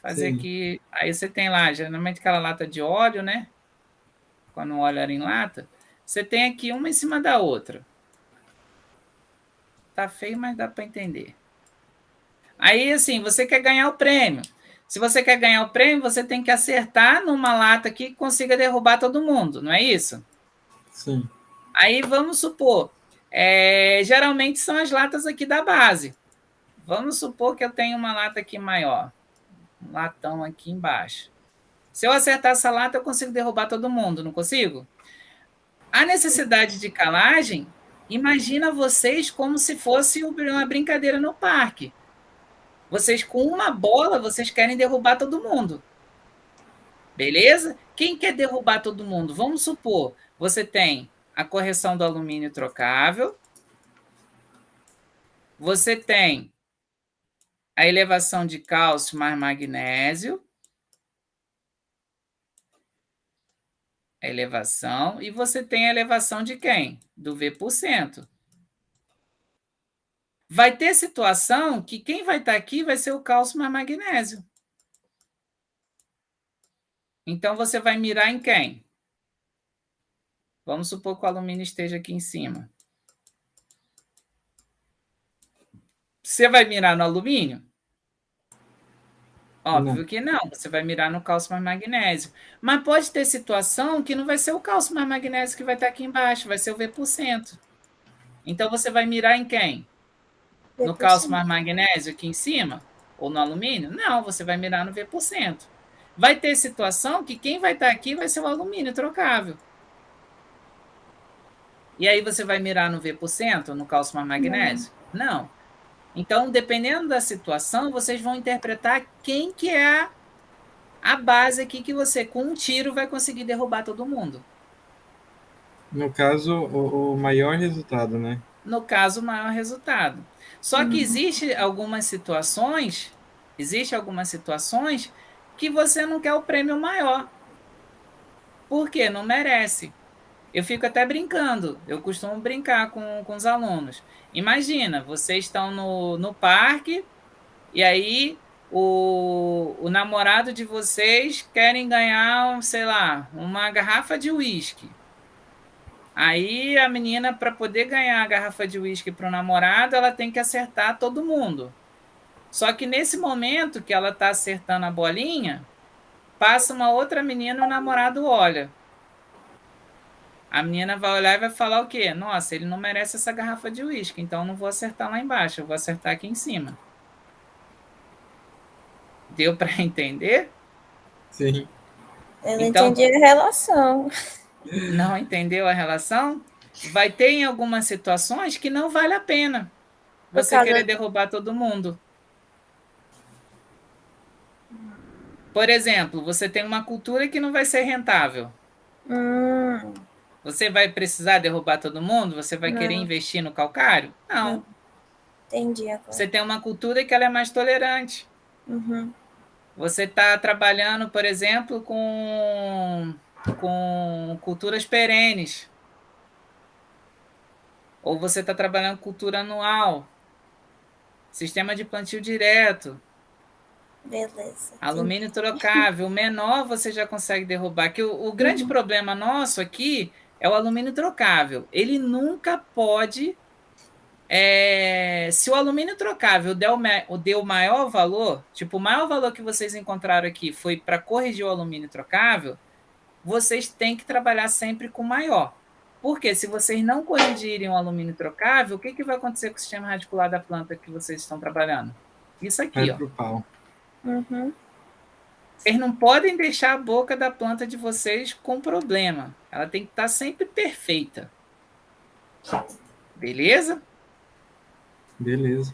S1: Fazer
S2: Sim.
S1: aqui... Aí você tem lá, geralmente aquela lata de óleo, né? Quando o óleo era em lata. Você tem aqui uma em cima da outra. Tá feio, mas dá para entender. Aí, assim, você quer ganhar o prêmio. Se você quer ganhar o prêmio, você tem que acertar numa lata aqui que consiga derrubar todo mundo, não é isso?
S2: Sim.
S1: Aí, vamos supor, geralmente são as latas aqui da base. Vamos supor que eu tenho uma lata aqui maior. Um latão aqui embaixo. Se eu acertar essa lata, eu consigo derrubar todo mundo, não consigo? A necessidade de calagem, imagina vocês como se fosse uma brincadeira no parque. Vocês, com uma bola, vocês querem derrubar todo mundo. Beleza? Quem quer derrubar todo mundo? Vamos supor, você tem a correção do alumínio trocável, você tem a elevação de cálcio mais magnésio, a elevação, e você tem a elevação de quem? Do V%. Vai ter situação que quem vai estar aqui vai ser o cálcio mais magnésio. Então, você vai mirar em quem? Vamos supor que o alumínio esteja aqui em cima. Você vai mirar no alumínio? Óbvio
S2: Não.
S1: que não, você vai mirar no cálcio mais magnésio. Mas pode ter situação que não vai ser o cálcio mais magnésio que vai estar aqui embaixo, vai ser o V%. Então você vai mirar em quem? No cálcio mais magnésio aqui em cima? Ou no alumínio? Não, você vai mirar no V%. Vai ter situação que quem vai estar aqui vai ser o alumínio trocável. E aí você vai mirar no V%, no cálcio mais magnésio? Não. Então, dependendo da situação, vocês vão interpretar quem que é a base aqui que você, com um tiro, vai conseguir derrubar todo mundo.
S2: No caso, o maior resultado, né?
S1: No caso, o maior resultado. Só que existe algumas situações que você não quer o prêmio maior. Por quê? Não merece. Eu fico até brincando, eu costumo brincar com os alunos. Imagina, vocês estão no parque e aí o namorado de vocês querem ganhar, sei lá, uma garrafa de uísque. Aí a menina, para poder ganhar a garrafa de uísque para o namorado, ela tem que acertar todo mundo. Só que nesse momento que ela está acertando a bolinha, passa uma outra menina e o namorado olha. A menina vai olhar e vai falar o quê? Nossa, ele não merece essa garrafa de uísque, então eu não vou acertar lá embaixo, eu vou acertar aqui em cima. Deu para entender?
S2: Sim.
S3: Eu não
S1: Então,
S3: entendi a relação.
S1: não entendeu a relação? Vai ter em algumas situações que não vale a pena
S3: Por
S1: você querer
S3: causa.
S1: derrubar todo mundo. Por exemplo, você tem uma cultura que não vai ser rentável.
S3: Hum,
S1: Você vai precisar derrubar todo mundo? Você vai querer
S3: não,
S1: investir no calcário? Não.
S3: entendi agora.
S1: Você tem uma cultura que ela é mais tolerante.
S3: Uhum.
S1: Você está trabalhando, por exemplo, com culturas perenes. Ou você está trabalhando com cultura anual. Sistema de plantio direto.
S3: Beleza, entendi.
S1: Alumínio trocável, menor você já consegue derrubar. Que o grande
S3: Uhum.
S1: problema nosso aqui é o alumínio trocável. Ele nunca pode. Se o alumínio trocável deu o maior valor, tipo, o maior valor que vocês encontraram aqui foi para corrigir o alumínio trocável, vocês têm que trabalhar sempre com maior. Porque se vocês não corrigirem o alumínio trocável, o que, que vai acontecer com o sistema radicular da planta que vocês estão trabalhando? Isso
S2: Vai
S1: aqui, ó.
S2: pro pau.
S3: Uhum.
S1: Vocês não podem deixar a boca da planta de vocês com problema. Ela tem que estar sempre perfeita. Beleza?
S2: Beleza.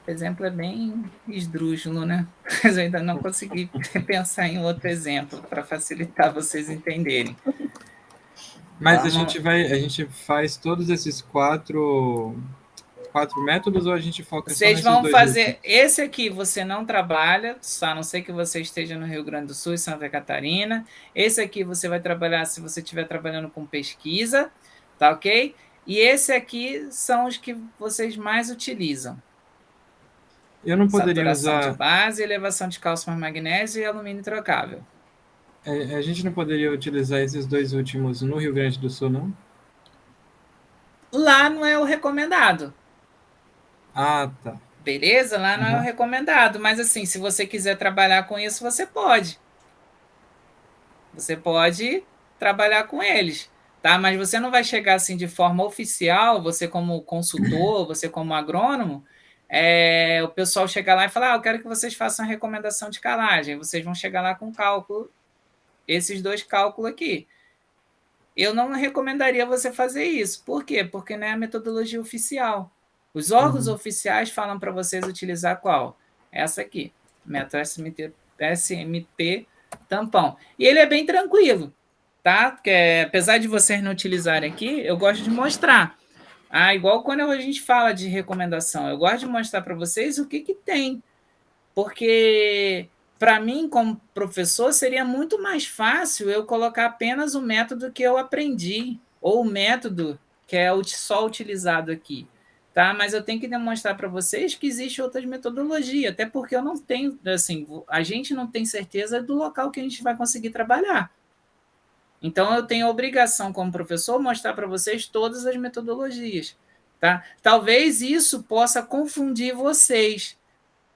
S1: O exemplo é bem esdrúxulo, né? Mas eu ainda não consegui pensar em outro exemplo para facilitar vocês entenderem.
S2: Mas
S1: Vamos...
S2: a gente faz todos esses quatro métodos ou a gente foca só
S1: Vocês
S2: nesses
S1: vão
S2: dois
S1: fazer.
S2: últimos?
S1: Esse aqui você não trabalha, a não ser que você esteja no Rio Grande do Sul e Santa Catarina. Esse aqui você vai trabalhar se você estiver trabalhando com pesquisa, tá ok? E esse aqui são os que vocês mais utilizam.
S2: Eu não poderia
S1: Saturação de
S2: usar.
S1: base, elevação de cálcio mais magnésio e alumínio trocável.
S2: A gente não poderia utilizar esses dois últimos no Rio Grande do Sul, não?
S1: Lá não é o recomendado.
S2: Ah, tá.
S1: Beleza? Lá não é o
S2: Aham.
S1: recomendado. Mas assim, se você quiser trabalhar com isso, você pode. Você pode trabalhar com eles, tá? Mas você não vai chegar assim de forma oficial, você como consultor, você como agrônomo, o pessoal chegar lá e falar, eu quero que vocês façam a recomendação de calagem. Vocês vão chegar lá com cálculo, esses dois cálculos aqui. Eu não recomendaria você fazer isso. Por quê? Porque não é a metodologia oficial. Os órgãos
S2: Uhum.
S1: oficiais falam para vocês utilizar qual? Essa aqui, método SMP tampão. E ele é bem tranquilo, tá? Porque, apesar de vocês não utilizarem aqui, eu gosto de mostrar. Igual quando a gente fala de recomendação, eu gosto de mostrar para vocês o que, que tem. Porque para mim, como professor, seria muito mais fácil eu colocar apenas o método que eu aprendi, ou o método que é só utilizado aqui. tá? Mas eu tenho que demonstrar para vocês que existe outras metodologias, até porque eu não tenho, assim, a gente não tem certeza do local que a gente vai conseguir trabalhar. Então, eu tenho a obrigação, como professor, mostrar para vocês todas as metodologias, tá? Talvez isso possa confundir vocês,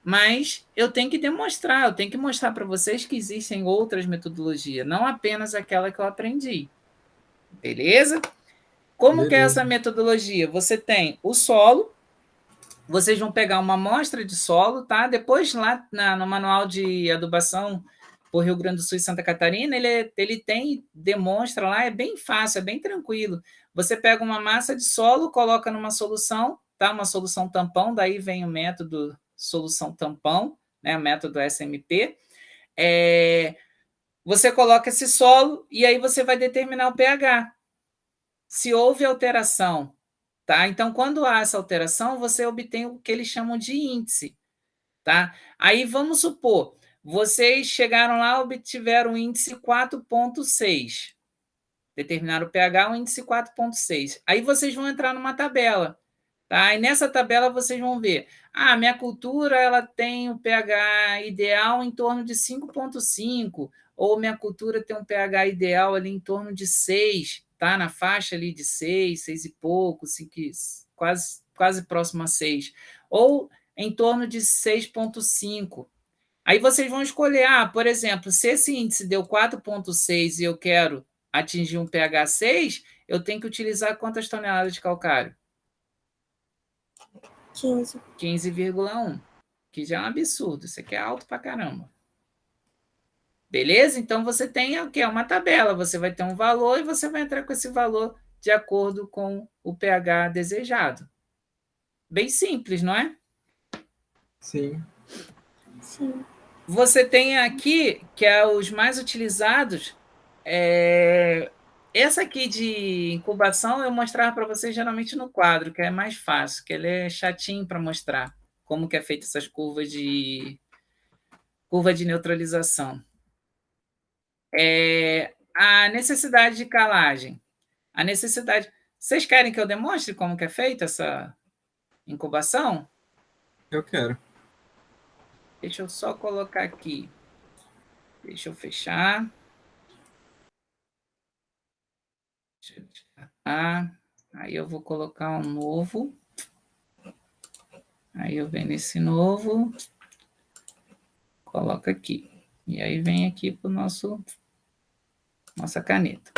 S1: mas eu tenho que demonstrar, eu tenho que mostrar para vocês que existem outras metodologias, não apenas aquela que eu aprendi. Beleza? Como que é essa metodologia? Você tem o solo, vocês vão pegar uma amostra de solo, tá? Depois, lá no manual de adubação por Rio Grande do Sul e Santa Catarina, ele demonstra lá, é bem fácil, é bem tranquilo. Você pega uma massa de solo, coloca numa solução, tá? Uma solução tampão, daí vem o método solução tampão, né? O método SMP. Você coloca esse solo e aí você vai determinar o pH. Se houve alteração, tá? Então, quando há essa alteração, você obtém o que eles chamam de índice, tá? Aí vamos supor, vocês chegaram lá, obtiveram o índice 4,6. Determinaram o pH, o índice 4,6. Aí vocês vão entrar numa tabela, tá? E nessa tabela vocês vão ver, minha cultura ela tem o pH ideal em torno de 5,5, ou minha cultura tem um pH ideal ali em torno de 6, tá? Na faixa ali de 6, 6 e pouco, 5, quase próximo a 6. Ou em torno de 6,5. Aí vocês vão escolher, por exemplo, se esse índice deu 4,6 e eu quero atingir um pH 6, eu tenho que utilizar quantas toneladas de calcário?
S3: 15.
S1: 15,1, que já é um absurdo, isso aqui é alto pra caramba. Beleza? Então você tem o quê? Uma tabela, você vai ter um valor e você vai entrar com esse valor de acordo com o pH desejado. Bem simples, não é?
S2: Sim.
S3: Sim.
S1: Você tem aqui, que é os mais utilizados, essa aqui de incubação eu mostrava para vocês geralmente no quadro, que é mais fácil, que ele é chatinho para mostrar como que é feita essas curva de neutralização. A necessidade de calagem. A necessidade. Vocês querem que eu demonstre como que é feita essa incubação?
S2: Eu quero.
S1: Deixa eu só colocar aqui. Deixa eu fechar. Deixa eu tirar. Aí eu vou colocar um novo. Aí eu venho nesse novo. Coloca aqui. E aí vem aqui para nossa caneta.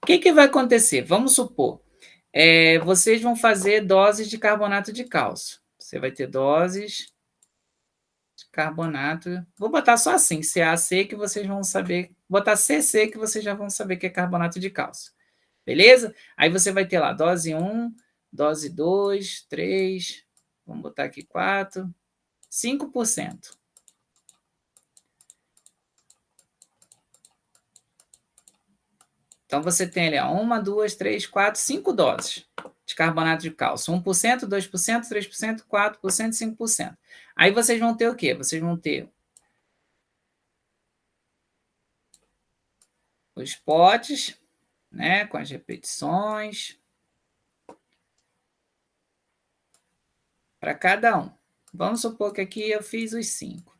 S1: O que vai acontecer? Vamos supor, vocês vão fazer doses de carbonato de cálcio. Você vai ter doses de carbonato. Vou botar só assim, CaC, que vocês vão saber. Botar CC, que vocês já vão saber que é carbonato de cálcio. Beleza? Aí você vai ter lá dose 1, dose 2, 3, vamos botar aqui 4, 5%. Então, você tem ali 1, 2, 3, 4, 5 doses de carbonato de cálcio. 1%, 2%, 3%, 4%, 5%. Aí vocês vão ter o quê? Vocês vão ter os potes, né, com as repetições, para cada um. Vamos supor que aqui eu fiz os 5.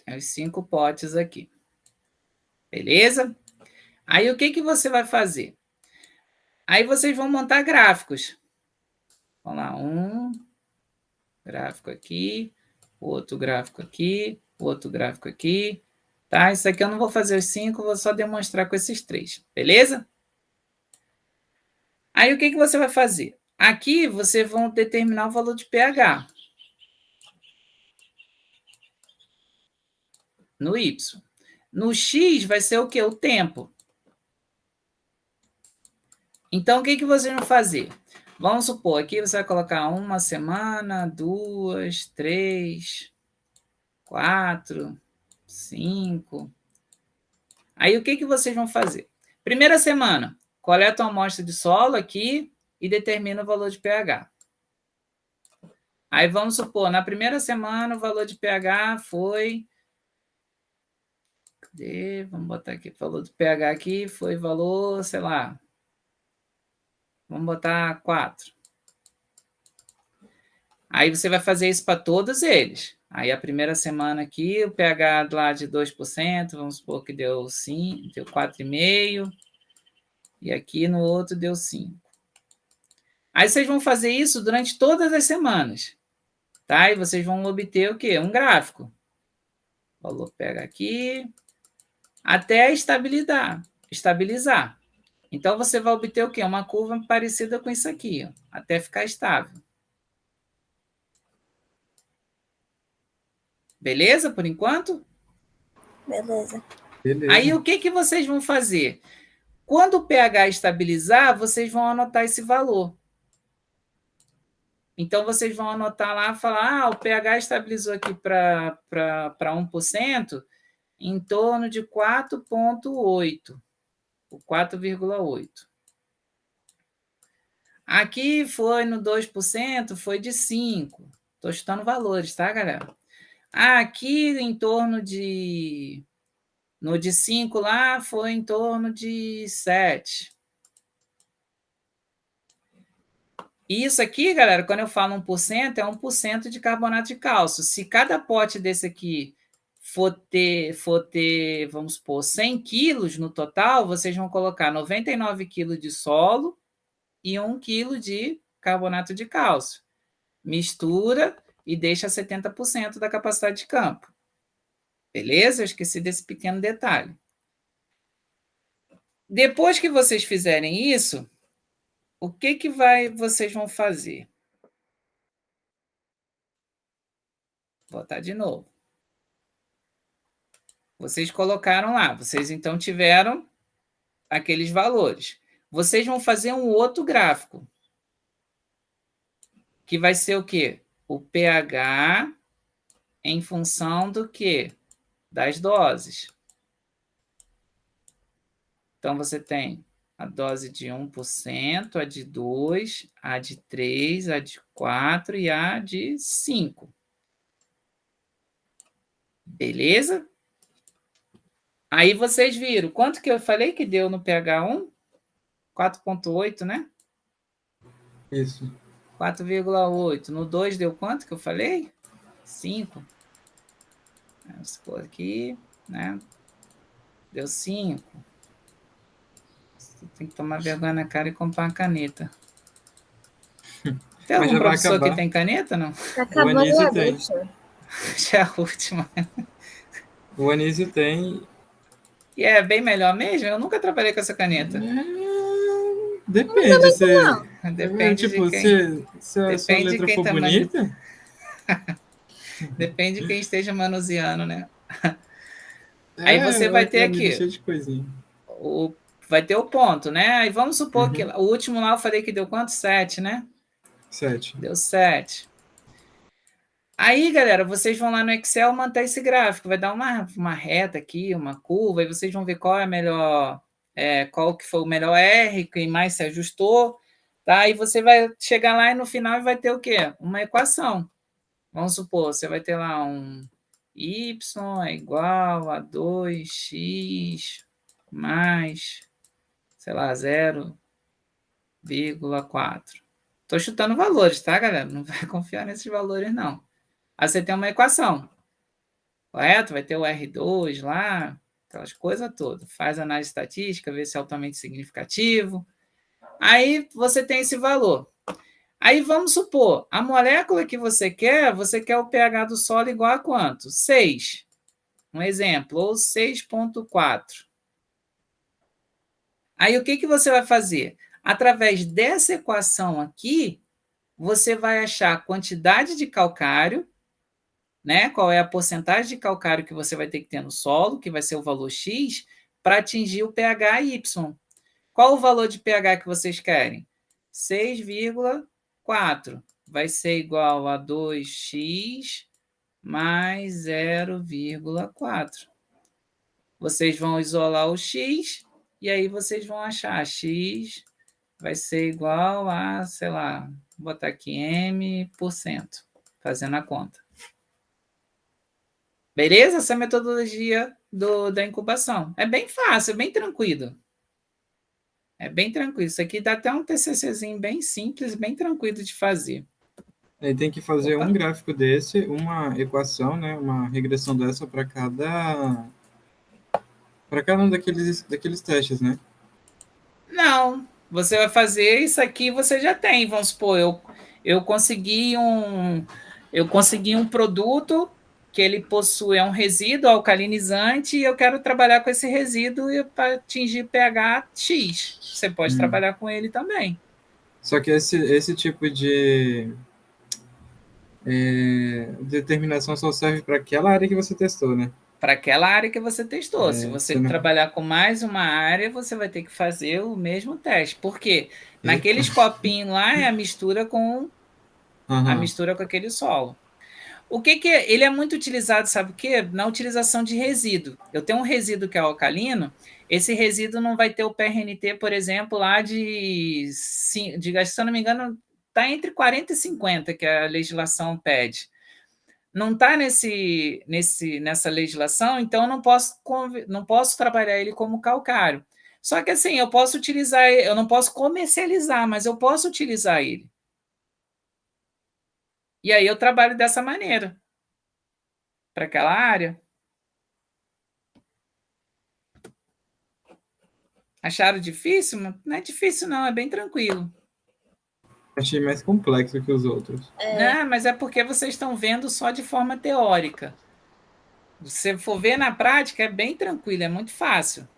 S1: Tem os 5 potes aqui. Beleza? Aí o que você vai fazer? Aí vocês vão montar gráficos. Vamos lá, um gráfico aqui, outro gráfico aqui, outro gráfico aqui. Tá? Isso aqui eu não vou fazer os 5, vou só demonstrar com esses 3. Beleza? Aí o que você vai fazer? Aqui vocês vão determinar o valor de pH. No Y. No X vai ser o quê? O tempo. Então, o que vocês vão fazer? Vamos supor, aqui você vai colocar 1 semana, 2, 3, 4, 5. Aí, o que vocês vão fazer? Primeira semana, coleta uma amostra de solo aqui e determina o valor de pH. Aí, vamos supor, na primeira semana, o valor de pH foi... Cadê? Vamos botar aqui, o valor do pH aqui foi valor, sei lá, Vamos botar 4. Aí você vai fazer isso para todos eles. Aí a primeira semana aqui, o pH lá de 2%, vamos supor que deu 5, deu 4,5. E aqui no outro deu 5. Aí vocês vão fazer isso durante todas as semanas. Tá? E vocês vão obter o quê? Um gráfico. O valor pega aqui até estabilizar. Então, você vai obter o quê? Uma curva parecida com isso aqui, ó, até ficar estável. Beleza, por enquanto?
S3: Beleza.
S1: Aí, o que vocês vão fazer? Quando o pH estabilizar, vocês vão anotar esse valor. Então, vocês vão anotar lá e falar, o pH estabilizou aqui para 1%, em torno de 4,8. O 4,8. Aqui foi no 2%, foi de 5. Estou chutando valores, tá, galera? Aqui em torno de... No de 5 lá foi em torno de 7. Isso aqui, galera, quando eu falo 1%, é 1% de carbonato de cálcio. Se cada pote desse aqui for ter, vamos supor, 100 quilos no total, vocês vão colocar 99 quilos de solo e 1 quilo de carbonato de cálcio. Mistura e deixa 70% da capacidade de campo. Beleza? Eu esqueci desse pequeno detalhe. Depois que vocês fizerem isso, o que vocês vão fazer? Vou botar de novo. Vocês colocaram lá, vocês então tiveram aqueles valores. Vocês vão fazer um outro gráfico, que vai ser o quê? O pH em função do quê? Das doses. Então, você tem a dose de 1%, a de 2%, a de 3%, a de 4% e a de 5%. Beleza? Aí vocês viram. Quanto que eu falei que deu no pH 1? 4,8, né?
S2: Isso.
S1: 4,8. No 2 deu quanto que eu falei? 5. Vamos pôr aqui, né? Deu 5. Você tem que tomar vergonha na cara e comprar uma caneta. Tem algum professor que tem caneta, não?
S3: Acabou
S2: o Anísio
S3: tem.
S1: Já é a última.
S2: O Anísio tem.
S1: E é bem melhor mesmo? Eu nunca trabalhei com essa caneta.
S2: Depende.
S1: Depende
S2: tipo,
S1: de quem.
S2: se a sua letra for bonita...
S1: Depende de quem esteja manuseando, né? Aí você vai ter aqui.
S2: Cheio de coisinha.
S1: Vai ter o ponto, né? Aí vamos supor que o último lá eu falei que deu quanto? 7, né?
S2: 7.
S1: Deu 7. Aí, galera, vocês vão lá no Excel montar esse gráfico. Vai dar uma reta aqui, uma curva, e vocês vão ver qual é a melhor, qual que foi o melhor R, quem mais se ajustou, tá? E você vai chegar lá e no final vai ter o quê? Uma equação. Vamos supor, você vai ter lá um y é igual a 2x mais, sei lá, 0,4. Estou chutando valores, tá, galera? Não vai confiar nesses valores, não. Aí você tem uma equação, correto? Vai ter o R2 lá, aquelas coisas todas. Faz análise estatística, vê se é altamente significativo. Aí você tem esse valor. Aí vamos supor, a molécula que você quer o pH do solo igual a quanto? 6. Um exemplo, ou 6,4. Aí o que você vai fazer? Através dessa equação aqui, você vai achar a quantidade de calcário, né? Qual é a porcentagem de calcário que você vai ter que ter no solo, que vai ser o valor X, para atingir o pH Y. Qual o valor de pH que vocês querem? 6,4. Vai ser igual a 2x mais 0,4. Vocês vão isolar o x e aí vocês vão achar x vai ser igual a, sei lá, vou botar aqui m%, fazendo a conta. Beleza? Essa é a metodologia da incubação. É bem fácil, é bem tranquilo. É bem tranquilo. Isso aqui dá até um TCCzinho bem simples, bem tranquilo de fazer.
S2: Aí tem que fazer
S1: Opa.
S2: um gráfico desse, uma equação, né, uma regressão dessa para cada um daqueles testes, né?
S1: Não, você vai fazer isso aqui, você já tem. Vamos supor, eu consegui um produto que ele possui um resíduo alcalinizante e eu quero trabalhar com esse resíduo para atingir pH X. Você pode trabalhar com ele também.
S2: Só que esse tipo de determinação só serve para aquela área que você testou, né?
S1: Para aquela área que você testou. Se você trabalhar com mais uma área, você vai ter que fazer o mesmo teste. Por quê? Naqueles copinhos lá é a mistura com aquele solo. O que ele é muito utilizado, sabe o quê? Na utilização de resíduo. Eu tenho um resíduo que é alcalino, esse resíduo não vai ter o PRNT, por exemplo, lá se eu não me engano, está entre 40 e 50, que a legislação pede. Não está nessa legislação, então eu não posso trabalhar ele como calcário. Só que assim, eu posso utilizar, eu não posso comercializar, mas eu posso utilizar ele. E aí eu trabalho dessa maneira para aquela área. Acharam difícil? Não é difícil, não, é bem tranquilo.
S2: Achei mais complexo que os outros.
S1: Não, mas é porque vocês estão vendo só de forma teórica. Se você for ver na prática, é bem tranquilo, é muito fácil.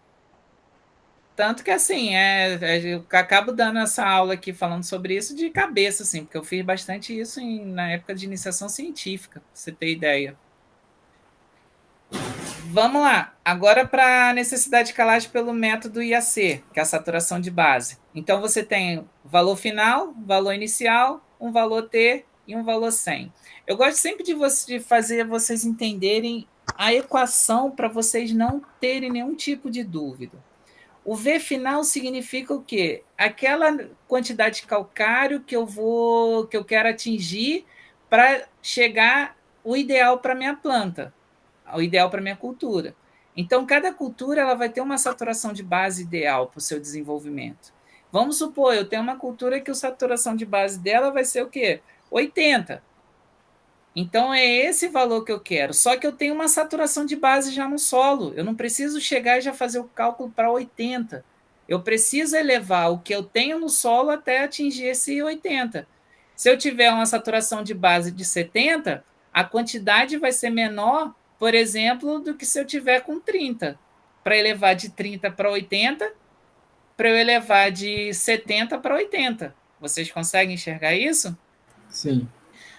S1: Tanto que, assim, eu acabo dando essa aula aqui falando sobre isso de cabeça, assim, porque eu fiz bastante isso na época de iniciação científica, pra você ter ideia. Vamos lá. Agora para a necessidade de calagem pelo método IAC, que é a saturação de base. Então, você tem valor final, valor inicial, um valor T e um valor 100. Eu gosto sempre de fazer vocês entenderem a equação para vocês não terem nenhum tipo de dúvida. O V final significa o quê? Aquela quantidade de calcário que eu quero atingir para chegar o ideal para minha planta, o ideal para minha cultura. Então, cada cultura ela vai ter uma saturação de base ideal para o seu desenvolvimento. Vamos supor, eu tenho uma cultura que a saturação de base dela vai ser o quê? 80. Então é esse valor que eu quero. Só que eu tenho uma saturação de base já no solo. Eu não preciso chegar e já fazer o cálculo para 80. Eu preciso elevar o que eu tenho no solo até atingir esse 80. Se eu tiver uma saturação de base de 70, a quantidade vai ser menor, por exemplo, do que se eu tiver com 30. Para elevar de 30 para 80, para eu elevar de 70 para 80. Vocês conseguem enxergar isso?
S2: Sim.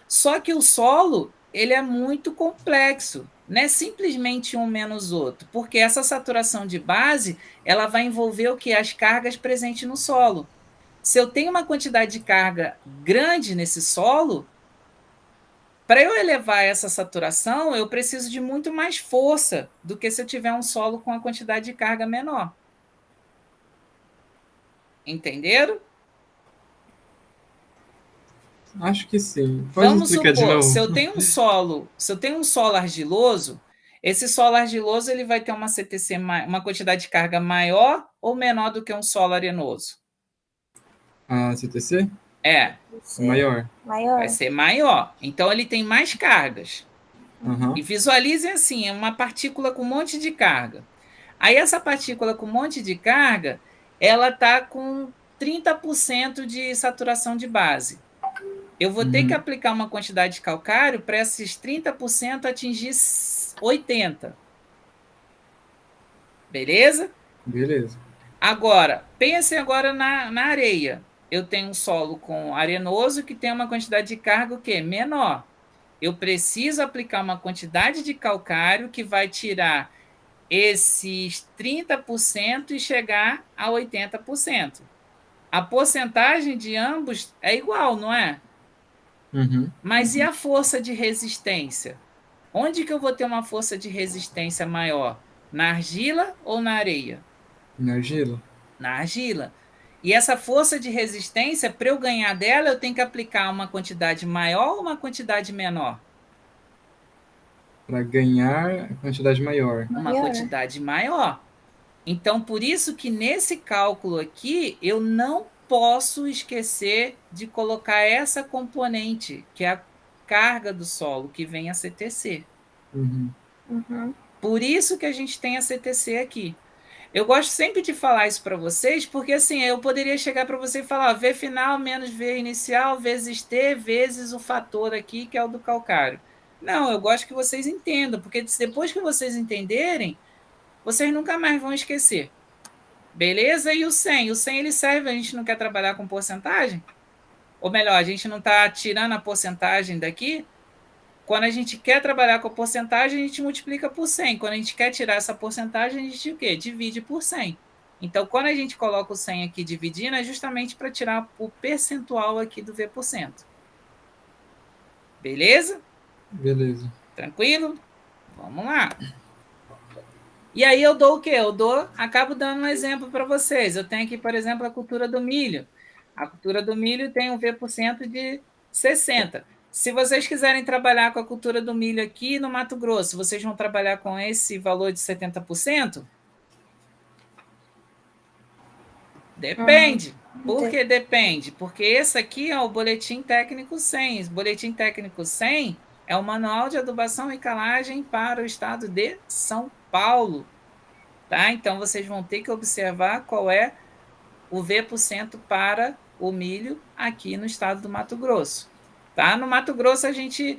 S1: Só que o solo, ele é muito complexo, não é simplesmente um menos outro, porque essa saturação de base, ela vai envolver o que? As cargas presentes no solo. Se eu tenho uma quantidade de carga grande nesse solo, para eu elevar essa saturação, eu preciso de muito mais força do que se eu tiver um solo com a quantidade de carga menor. Entenderam?
S2: Acho que sim. Pode
S1: Vamos
S2: explicar de
S1: supor,
S2: novo?
S1: se eu tenho um solo argiloso, esse solo argiloso ele vai ter uma CTC, uma quantidade de carga maior ou menor do que um solo arenoso?
S2: A CTC?
S1: É.
S2: Maior.
S1: Vai ser maior. Então ele tem mais cargas.
S2: Uhum.
S1: E visualizem assim, é uma partícula com um monte de carga. Aí essa partícula com um monte de carga, ela está com 30% de saturação de base. Eu vou ter que aplicar uma quantidade de calcário para esses 30% atingir 80%. Beleza?
S2: Beleza.
S1: Agora, pense agora na areia. Eu tenho um solo com arenoso que tem uma quantidade de carga o quê? Menor. Eu preciso aplicar uma quantidade de calcário que vai tirar esses 30% e chegar a 80%. A porcentagem de ambos é igual, não é? Mas e a força de resistência? Onde que eu vou ter uma força de resistência maior? Na argila ou na areia?
S2: Na argila?
S1: Na argila. E essa força de resistência, para eu ganhar dela, eu tenho que aplicar uma quantidade maior ou uma quantidade menor?
S2: Para ganhar a quantidade maior.
S1: Uma quantidade maior. Então, por isso que nesse cálculo aqui, eu não posso esquecer de colocar essa componente, que é a carga do solo, que vem a CTC. Por isso que a gente tem a CTC aqui. Eu gosto sempre de falar isso para vocês, porque assim, eu poderia chegar para você e falar, V final menos V inicial vezes T vezes o fator aqui, que é o do calcário. Não, eu gosto que vocês entendam, porque depois que vocês entenderem, vocês nunca mais vão esquecer. Beleza? E o 100? O 100 ele serve, a gente não quer trabalhar com porcentagem? Ou melhor, a gente não está tirando a porcentagem daqui? Quando a gente quer trabalhar com a porcentagem, a gente multiplica por 100. Quando a gente quer tirar essa porcentagem, a gente o quê? Divide por 100. Então, quando a gente coloca o 100 aqui dividindo, é justamente para tirar o percentual aqui do V%. Beleza?
S2: Beleza.
S1: Tranquilo? Vamos lá. E aí eu dou o quê? Acabo dando um exemplo para vocês. Eu tenho aqui, por exemplo, a cultura do milho. A cultura do milho tem um V% de 60. Se vocês quiserem trabalhar com a cultura do milho aqui no Mato Grosso, vocês vão trabalhar com esse valor de 70%? Depende. Por que depende? Porque esse aqui é o Boletim Técnico 100. O Boletim Técnico 100 é o Manual de Adubação e Calagem para o Estado de São Paulo. Tá? Então, vocês vão ter que observar qual é o V% para o milho aqui no estado do Mato Grosso. Tá? No Mato Grosso, a gente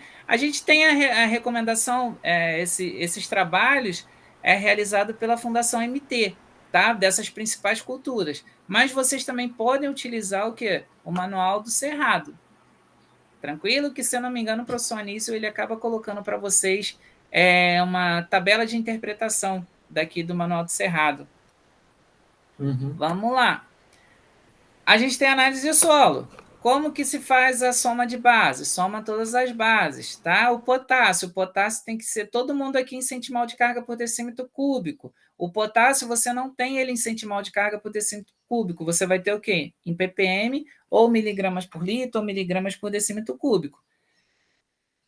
S1: tem a recomendação, esses trabalhos é realizado pela Fundação MT, tá? Dessas principais culturas. Mas vocês também podem utilizar o quê? O Manual do Cerrado. Tranquilo? Que, se eu não me engano, o professor Anísio, ele acaba colocando para vocês uma tabela de interpretação daqui do Manual do Cerrado. Vamos lá. A gente tem análise de solo. Como que se faz a soma de bases? Soma todas as bases, tá? O potássio tem que ser todo mundo aqui em centimol de carga por decímetro cúbico. O potássio, você não tem ele em centimol de carga por decímetro cúbico. Você vai ter o quê? Em ppm, ou miligramas por litro, ou miligramas por decímetro cúbico.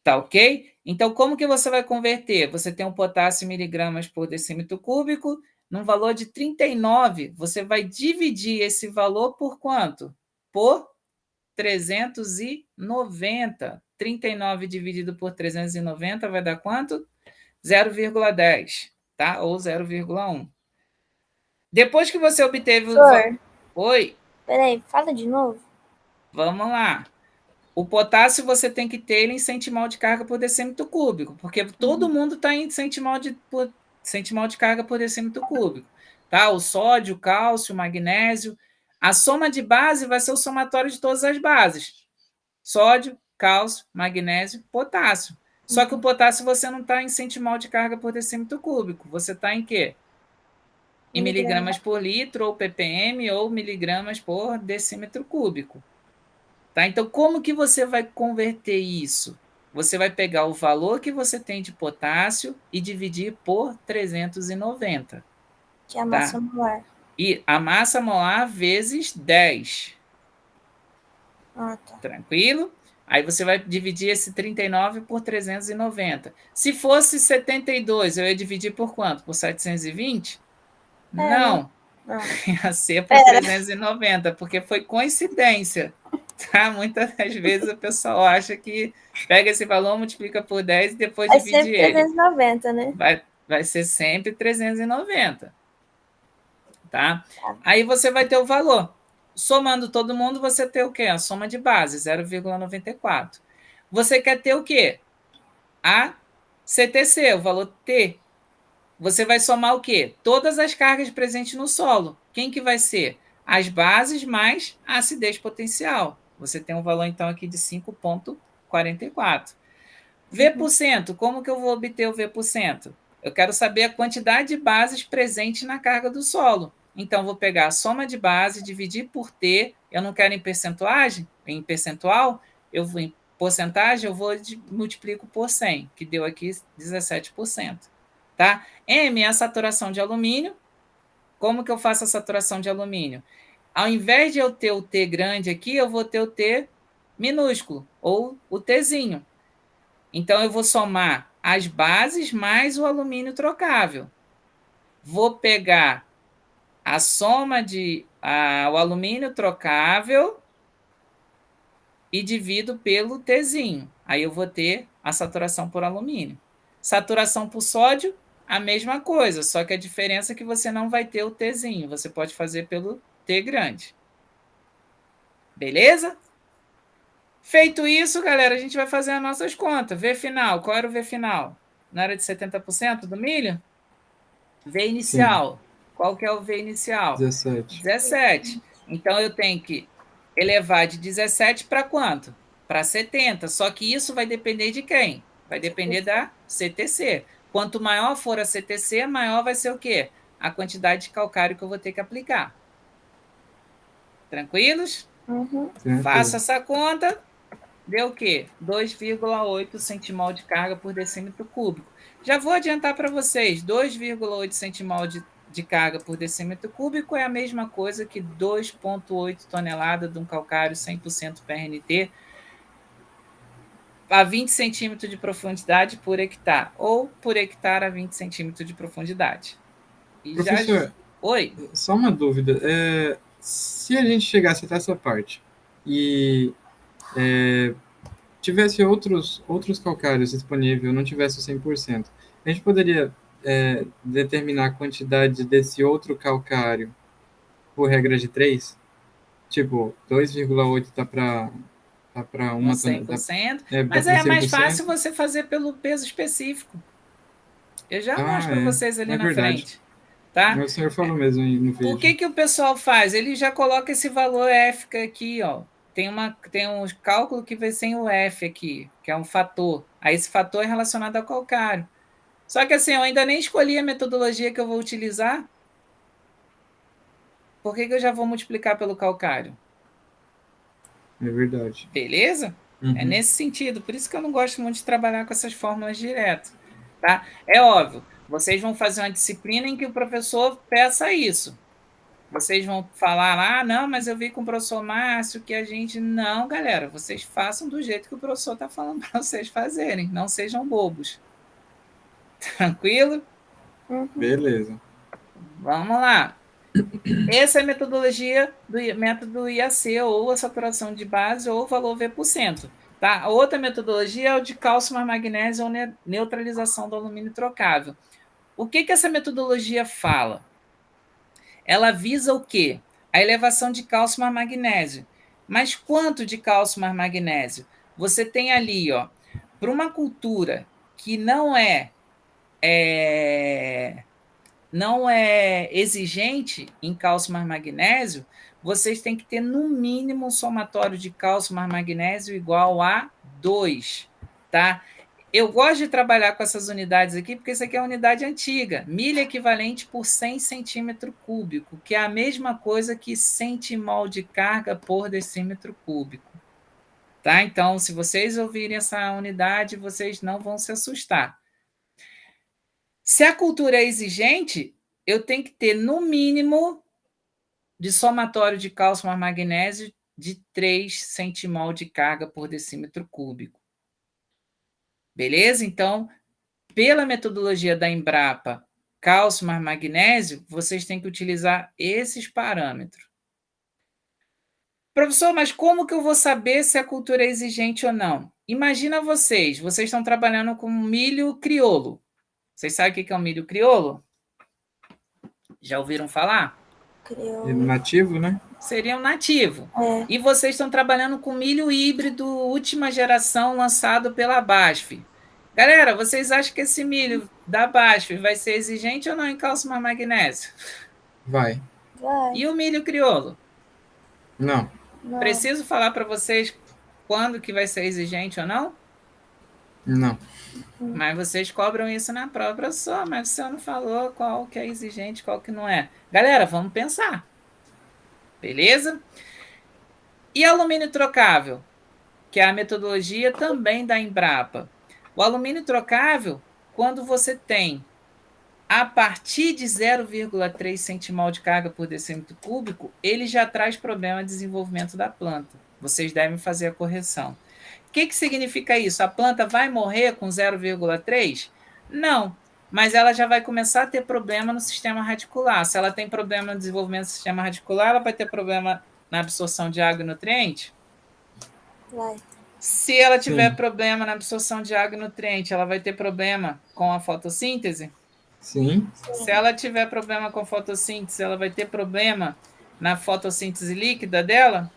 S1: Tá ok? Então, como que você vai converter? Você tem um potássio em miligramas por decímetro cúbico, num valor de 39, você vai dividir esse valor por quanto? Por 390. 39 dividido por 390 vai dar quanto? 0,10, tá? Ou 0,1. Depois que você obteve o... Oi?
S3: Peraí, fala de novo.
S1: Vamos lá. O potássio você tem que ter ele em centimol de carga por decímetro cúbico, porque todo mundo está em centimol de carga por decímetro cúbico. Tá? O sódio, o cálcio, o magnésio. A soma de base vai ser o somatório de todas as bases. Sódio, cálcio, magnésio, potássio. Só que o potássio você não está em centimol de carga por decímetro cúbico. Você está em quê? Em miligramas por litro, ou ppm, ou miligramas por decímetro cúbico. Tá? Então, como que você vai converter isso? Você vai pegar o valor que você tem de potássio e dividir por 390.
S3: Que é a massa molar.
S1: E a massa molar vezes 10.
S3: Ah, tá.
S1: Tranquilo? Aí você vai dividir esse 39 por 390. Se fosse 72, eu ia dividir por quanto? Por 720? Não. Ia ser por 390, porque foi coincidência. Tá? Muitas das vezes o pessoal acha que pega esse valor, multiplica por 10 e depois divide ele.
S3: Vai ser 390, né?
S1: Vai ser sempre 390. Tá? Aí você vai ter o valor. Somando todo mundo, você tem o quê? A soma de base, 0,94. Você quer ter o quê? A CTC, o valor T. Você vai somar o quê? Todas as cargas presentes no solo. Quem que vai ser? As bases mais a acidez potencial. Você tem um valor, então, aqui de 5,44. V%, como que eu vou obter o V%? Eu quero saber a quantidade de bases presentes na carga do solo. Então, vou pegar a soma de base, dividir por T. Eu não quero em percentuagem, em percentual, eu vou em porcentagem, eu vou multiplico por 100, que deu aqui 17%. Tá? M é a saturação de alumínio. Como que eu faço a saturação de alumínio? Ao invés de eu ter o T grande aqui, eu vou ter o T minúsculo, ou o Tzinho. Então, eu vou somar as bases mais o alumínio trocável. Vou pegar a soma o alumínio trocável e divido pelo Tzinho. Aí eu vou ter a saturação por alumínio. Saturação por sódio, a mesma coisa, só que a diferença é que você não vai ter o Tzinho. Você pode fazer pelo T grande. Beleza? Feito isso, galera, a gente vai fazer as nossas contas. V final. Qual era o V final? Não era de 70% do milho? V inicial. Sim. Qual que é o V inicial?
S2: 17.
S1: 17. Então, eu tenho que elevar de 17 para quanto? Para 70. Só que isso vai depender de quem? Vai depender da CTC. Quanto maior for a CTC, maior vai ser o quê? A quantidade de calcário que eu vou ter que aplicar. Tranquilos?
S3: Uhum.
S1: Faça essa conta. Deu o quê? 2,8 centimol de carga por decímetro cúbico. Já vou adiantar para vocês, 2,8 centimol de carga por decímetro cúbico é a mesma coisa que 2,8 toneladas de um calcário 100% PRNT a 20 centímetros de profundidade por hectare, ou por hectare a 20 centímetros de profundidade.
S2: E professor,
S1: oi?
S2: Só uma dúvida. Se a gente chegasse até essa parte e tivesse outros calcários disponíveis, não tivesse o 100%, a gente poderia determinar a quantidade desse outro calcário por regra de 3? Tipo, 2,8 está para uma
S1: 100%, mas é mais fácil você fazer pelo peso específico. Eu já mostro para vocês ali na frente. Tá?
S2: O senhor falou mesmo no vídeo.
S1: O que o pessoal faz? Ele já coloca esse valor F aqui, ó. Tem um cálculo que vai sem o F aqui, que é um fator. Aí esse fator é relacionado ao calcário. Só que assim, eu ainda nem escolhi a metodologia que eu vou utilizar. Por que eu já vou multiplicar pelo calcário?
S2: É verdade.
S1: Beleza? Uhum. É nesse sentido. Por isso que eu não gosto muito de trabalhar com essas fórmulas direto. Tá? É óbvio, vocês vão fazer uma disciplina em que o professor peça isso. Vocês vão falar lá, não, mas eu vi com o professor Márcio que a gente... Não, galera, vocês façam do jeito que o professor está falando para vocês fazerem. Não sejam bobos. Tranquilo?
S3: Uhum.
S2: Beleza.
S1: Vamos lá. Essa é a metodologia do método IAC, ou a saturação de base, ou o valor V%. Tá? A outra metodologia é o de cálcio mais magnésio, ou neutralização do alumínio trocável. O que essa metodologia fala? Ela visa o quê? A elevação de cálcio mais magnésio. Mas quanto de cálcio mais magnésio? Você tem ali, ó, para uma cultura que não é exigente em cálcio mais magnésio, vocês têm que ter no mínimo um somatório de cálcio mais magnésio igual a 2, tá? Eu gosto de trabalhar com essas unidades aqui, porque isso aqui é uma unidade antiga. Milha equivalente por 100 centímetro cúbico, que é a mesma coisa que centimol de carga por decímetro cúbico. Tá? Então, se vocês ouvirem essa unidade, vocês não vão se assustar. Se a cultura é exigente, eu tenho que ter, no mínimo, de somatório de cálcio mais magnésio de 3 centimol de carga por decímetro cúbico. Beleza? Então, pela metodologia da Embrapa, cálcio mais magnésio, vocês têm que utilizar esses parâmetros. Professor, mas como que eu vou saber se a cultura é exigente ou não? Imagina vocês estão trabalhando com milho crioulo. Vocês sabem o que é um milho crioulo? Já ouviram falar?
S2: Nativo, né?
S1: Seria um nativo. E vocês estão trabalhando com milho híbrido, última geração, lançado pela BASF. Galera, vocês acham que esse milho da BASF vai ser exigente ou não em cálcio mais magnésio?
S2: Vai.
S1: E o milho crioulo?
S2: Não.
S1: Preciso falar para vocês quando que vai ser exigente ou não?
S2: Não.
S1: Mas vocês cobram isso na prova, professor, mas você não falou qual que é exigente, qual que não é. Galera, vamos pensar. Beleza? E alumínio trocável, que é a metodologia também da Embrapa. O alumínio trocável, quando você tem a partir de 0,3 centimol de carga por decímetro cúbico, ele já traz problema de desenvolvimento da planta. Vocês devem fazer a correção. O que significa isso? A planta vai morrer com 0,3? Não. mas ela já vai começar a ter problema no sistema radicular. Se ela tem problema no desenvolvimento do sistema radicular, ela vai ter problema na absorção de água e nutriente?
S3: Vai.
S1: Se ela tiver
S2: Sim.
S1: problema na absorção de água e nutriente, ela vai ter problema com a fotossíntese?
S2: Sim.
S1: Se ela tiver problema com fotossíntese, ela vai ter problema na fotossíntese líquida dela?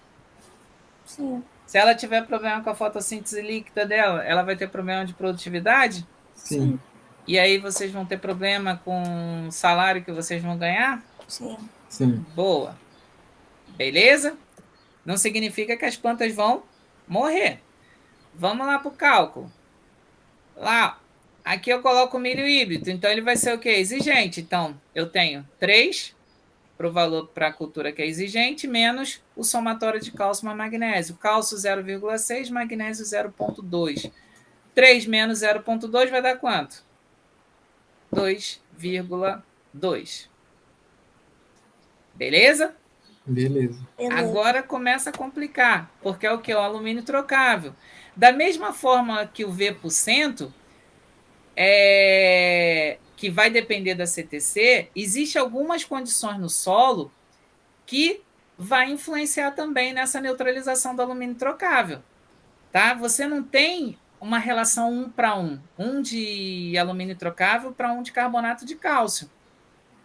S3: Sim.
S1: Se ela tiver problema com a fotossíntese líquida dela, ela vai ter problema de produtividade?
S2: Sim.
S1: E aí vocês vão ter problema com o salário que vocês vão ganhar?
S3: Sim.
S2: Sim.
S1: Boa. Beleza? Não significa que as plantas vão morrer. Vamos lá para o cálculo. Lá, aqui eu coloco o milho híbrido, então ele vai ser o quê? Exigente. Então, eu tenho 3 para o valor para a cultura que é exigente, menos o somatório de cálcio mais magnésio. Cálcio 0,6, magnésio 0,2. 3 menos 0,2 vai dar quanto? 2,2. Beleza?
S2: Beleza.
S1: Agora começa a complicar, porque é o que? O alumínio trocável. Da mesma forma que o V%, que vai depender da CTC, existem algumas condições no solo que vai influenciar também nessa neutralização do alumínio trocável. Tá? Você não tem uma relação 1 para 1, um de alumínio trocável para um de carbonato de cálcio.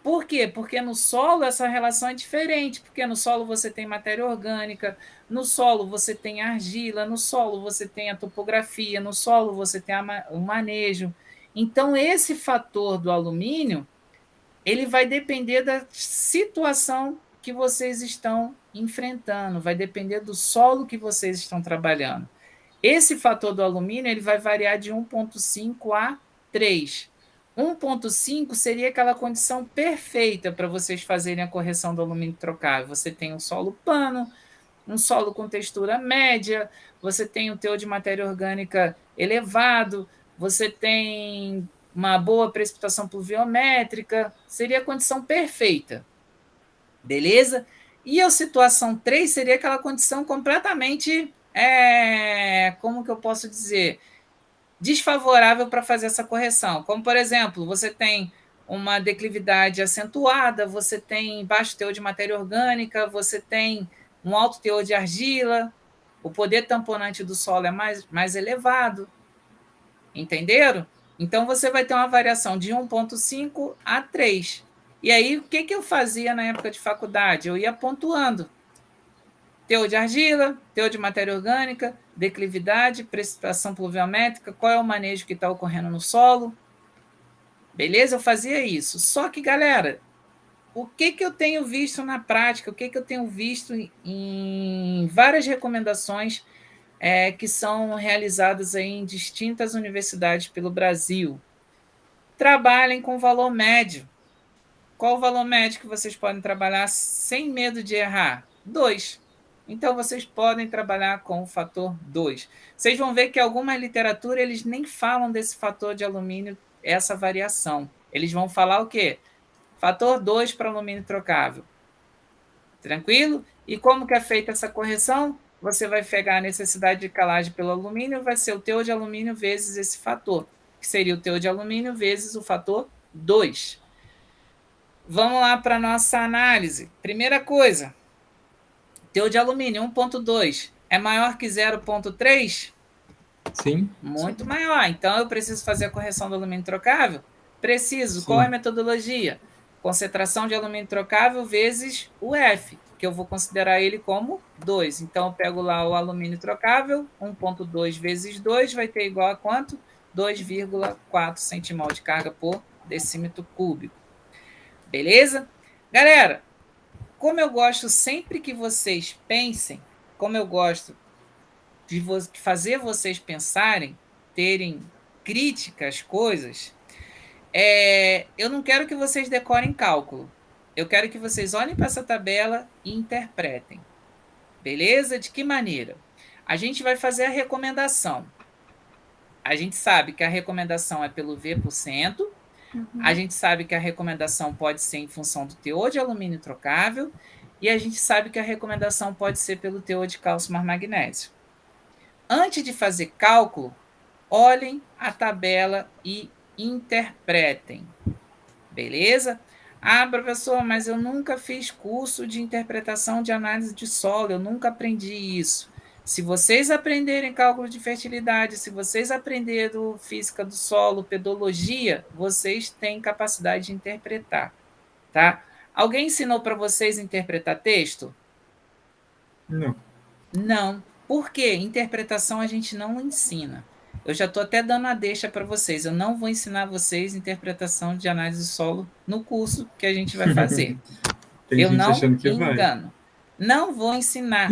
S1: Por quê? Porque no solo essa relação é diferente, porque no solo você tem matéria orgânica, no solo você tem argila, no solo você tem a topografia, no solo você tem o manejo. Então, esse fator do alumínio, ele vai depender da situação que vocês estão enfrentando, vai depender do solo que vocês estão trabalhando. Esse fator do alumínio ele vai variar de 1,5 a 3. 1,5 seria aquela condição perfeita para vocês fazerem a correção do alumínio trocável. Você tem um solo plano, um solo com textura média, você tem um teor de matéria orgânica elevado, você tem uma boa precipitação pluviométrica, seria a condição perfeita. Beleza? E a situação 3 seria aquela condição completamente, como que eu posso dizer, desfavorável para fazer essa correção. Como, por exemplo, você tem uma declividade acentuada, você tem baixo teor de matéria orgânica, você tem um alto teor de argila, o poder tamponante do solo é mais elevado. Entenderam? Então, você vai ter uma variação de 1,5 a 3. E aí, o que eu fazia na época de faculdade? Eu ia pontuando. Teor de argila, teor de matéria orgânica, declividade, precipitação pluviométrica, qual é o manejo que está ocorrendo no solo. Beleza? Eu fazia isso. Só que, galera, o que eu tenho visto na prática, o que eu tenho visto em várias recomendações que são realizadas aí em distintas universidades pelo Brasil. Trabalhem com valor médio. Qual o valor médio que vocês podem trabalhar sem medo de errar? 2. Então, vocês podem trabalhar com o fator 2. Vocês vão ver que alguma literatura eles nem falam desse fator de alumínio, essa variação. Eles vão falar o quê? Fator 2 para alumínio trocável. Tranquilo? E como que é feita essa correção? Você vai pegar a necessidade de calagem pelo alumínio, vai ser o teor de alumínio vezes esse fator, que seria o teor de alumínio vezes o fator 2. Vamos lá para a nossa análise. Primeira coisa, teor de alumínio 1,2 é maior que 0,3?
S2: Sim.
S1: Muito maior. Então, eu preciso fazer a correção do alumínio trocável? Preciso.
S2: Sim.
S1: Qual é a metodologia? Concentração de alumínio trocável vezes o F, que eu vou considerar ele como 2. Então, eu pego lá o alumínio trocável, 1,2 vezes 2 vai ter igual a quanto? 2,4 centimol de carga por decímetro cúbico. Beleza? Galera, como eu gosto sempre que vocês pensem, como eu gosto de fazer vocês pensarem, terem crítica às coisas, eu não quero que vocês decorem cálculo. Eu quero que vocês olhem para essa tabela e interpretem. Beleza? De que maneira? A gente vai fazer a recomendação. A gente sabe que a recomendação é pelo V%. A gente sabe que a recomendação pode ser em função do teor de alumínio trocável. E a gente sabe que a recomendação pode ser pelo teor de cálcio mais magnésio. Antes de fazer cálculo, olhem a tabela e interpretem. Beleza? Ah, professor, mas eu nunca fiz curso de interpretação de análise de solo, eu nunca aprendi isso. Se vocês aprenderem cálculo de fertilidade, se vocês aprenderem física do solo, pedologia, vocês têm capacidade de interpretar, tá? Alguém ensinou para vocês interpretar texto?
S2: Não.
S1: Não. Por quê? Interpretação a gente não ensina. Eu já estou até dando a deixa para vocês. Eu não vou ensinar vocês interpretação de análise de solo no curso que a gente vai fazer.
S2: Tem
S1: Eu
S2: gente
S1: não
S2: achando que
S1: engano. Não vou ensinar.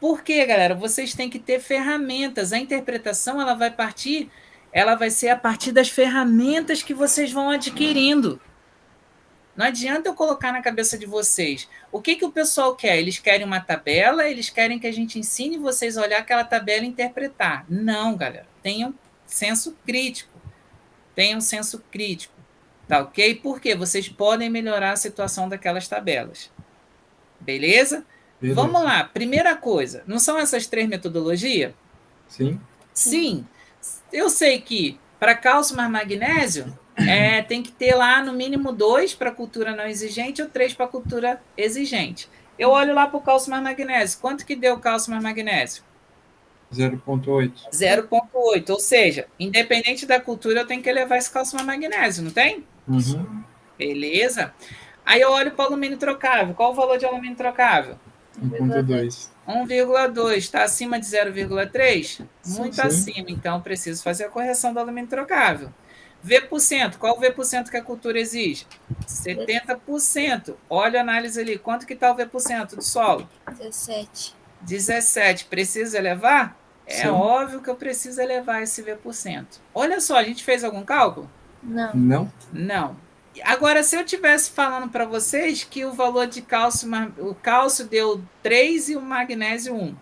S1: Por quê, galera? Vocês têm que ter ferramentas. A interpretação ela vai ser a partir das ferramentas que vocês vão adquirindo. Não adianta eu colocar na cabeça de vocês. O que o pessoal quer? Eles querem uma tabela, eles querem que a gente ensine vocês a olhar aquela tabela e interpretar. Não, galera. Tenham senso crítico. Tenham senso crítico. Tá ok? Porque vocês podem melhorar a situação daquelas tabelas. Beleza?
S2: Beleza.
S1: Vamos lá. Primeira coisa. Não são essas 3 metodologias?
S2: Sim.
S1: Sim. Eu sei que para cálcio mais magnésio, tem que ter lá no mínimo 2 para cultura não exigente ou 3 para cultura exigente. Eu olho lá para o cálcio mais magnésio. Quanto que deu o cálcio mais magnésio?
S2: 0,8.
S1: 0,8. Ou seja, independente da cultura, eu tenho que elevar esse cálcio mais magnésio, não tem?
S2: Uhum.
S1: Beleza? Aí eu olho para o alumínio trocável. Qual o valor de alumínio trocável?
S2: 1,2.
S1: 1,2. Está acima de 0,3? Muito
S2: Sim.
S1: acima. Então, preciso fazer a correção do alumínio trocável. V%. Qual o V% que a cultura exige? 70%. Olha a análise ali. Quanto que está o V% do solo?
S3: 17.
S1: 17. Precisa elevar? É
S2: Sim.
S1: óbvio que eu preciso elevar esse V%. Olha só, a gente fez algum cálculo?
S2: Não.
S1: Não. Agora, se eu estivesse falando para vocês que o valor de cálcio, o cálcio deu 3 e o magnésio 1.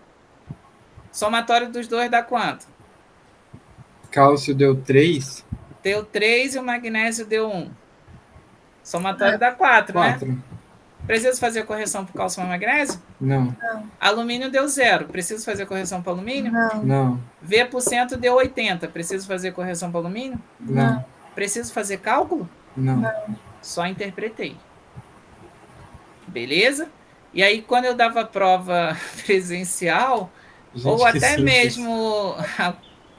S1: Somatório dos dois dá quanto?
S2: Cálcio deu 3.
S1: Deu 3 e o magnésio deu 1. Somatório dá 4, né?
S2: 4.
S1: Preciso fazer correção para o cálcio mais magnésio?
S2: Não.
S1: Alumínio deu 0. Preciso fazer correção para alumínio?
S2: Não.
S1: V% deu 80. Preciso fazer correção para alumínio?
S2: Não.
S1: Preciso fazer cálculo?
S2: Não.
S1: Só interpretei. Beleza? E aí, quando eu dava prova presencial,
S2: Gente,
S1: ou
S2: que
S1: até
S2: simples.
S1: mesmo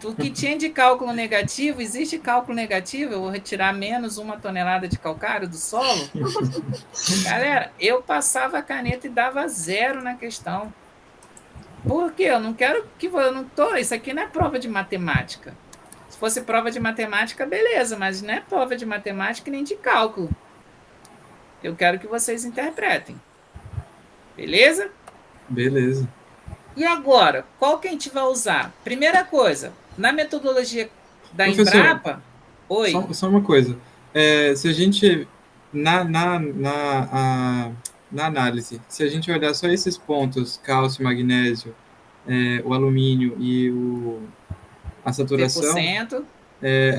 S1: o que tinha de cálculo negativo, existe cálculo negativo, eu vou retirar menos 1 tonelada de calcário do solo. Galera, eu passava a caneta e dava 0 na questão. Por quê? Eu não quero que eu não tô. Isso aqui não é prova de matemática. Se fosse prova de matemática, beleza, mas não é prova de matemática nem de cálculo. Eu quero que vocês interpretem. Beleza?
S2: Beleza.
S1: E agora, qual que a gente vai usar? Primeira coisa, na metodologia da
S2: Professor,
S1: Embrapa... Oi.
S2: Só uma coisa. Se a gente, na análise, se a gente olhar só esses pontos, cálcio, magnésio, o alumínio e a saturação,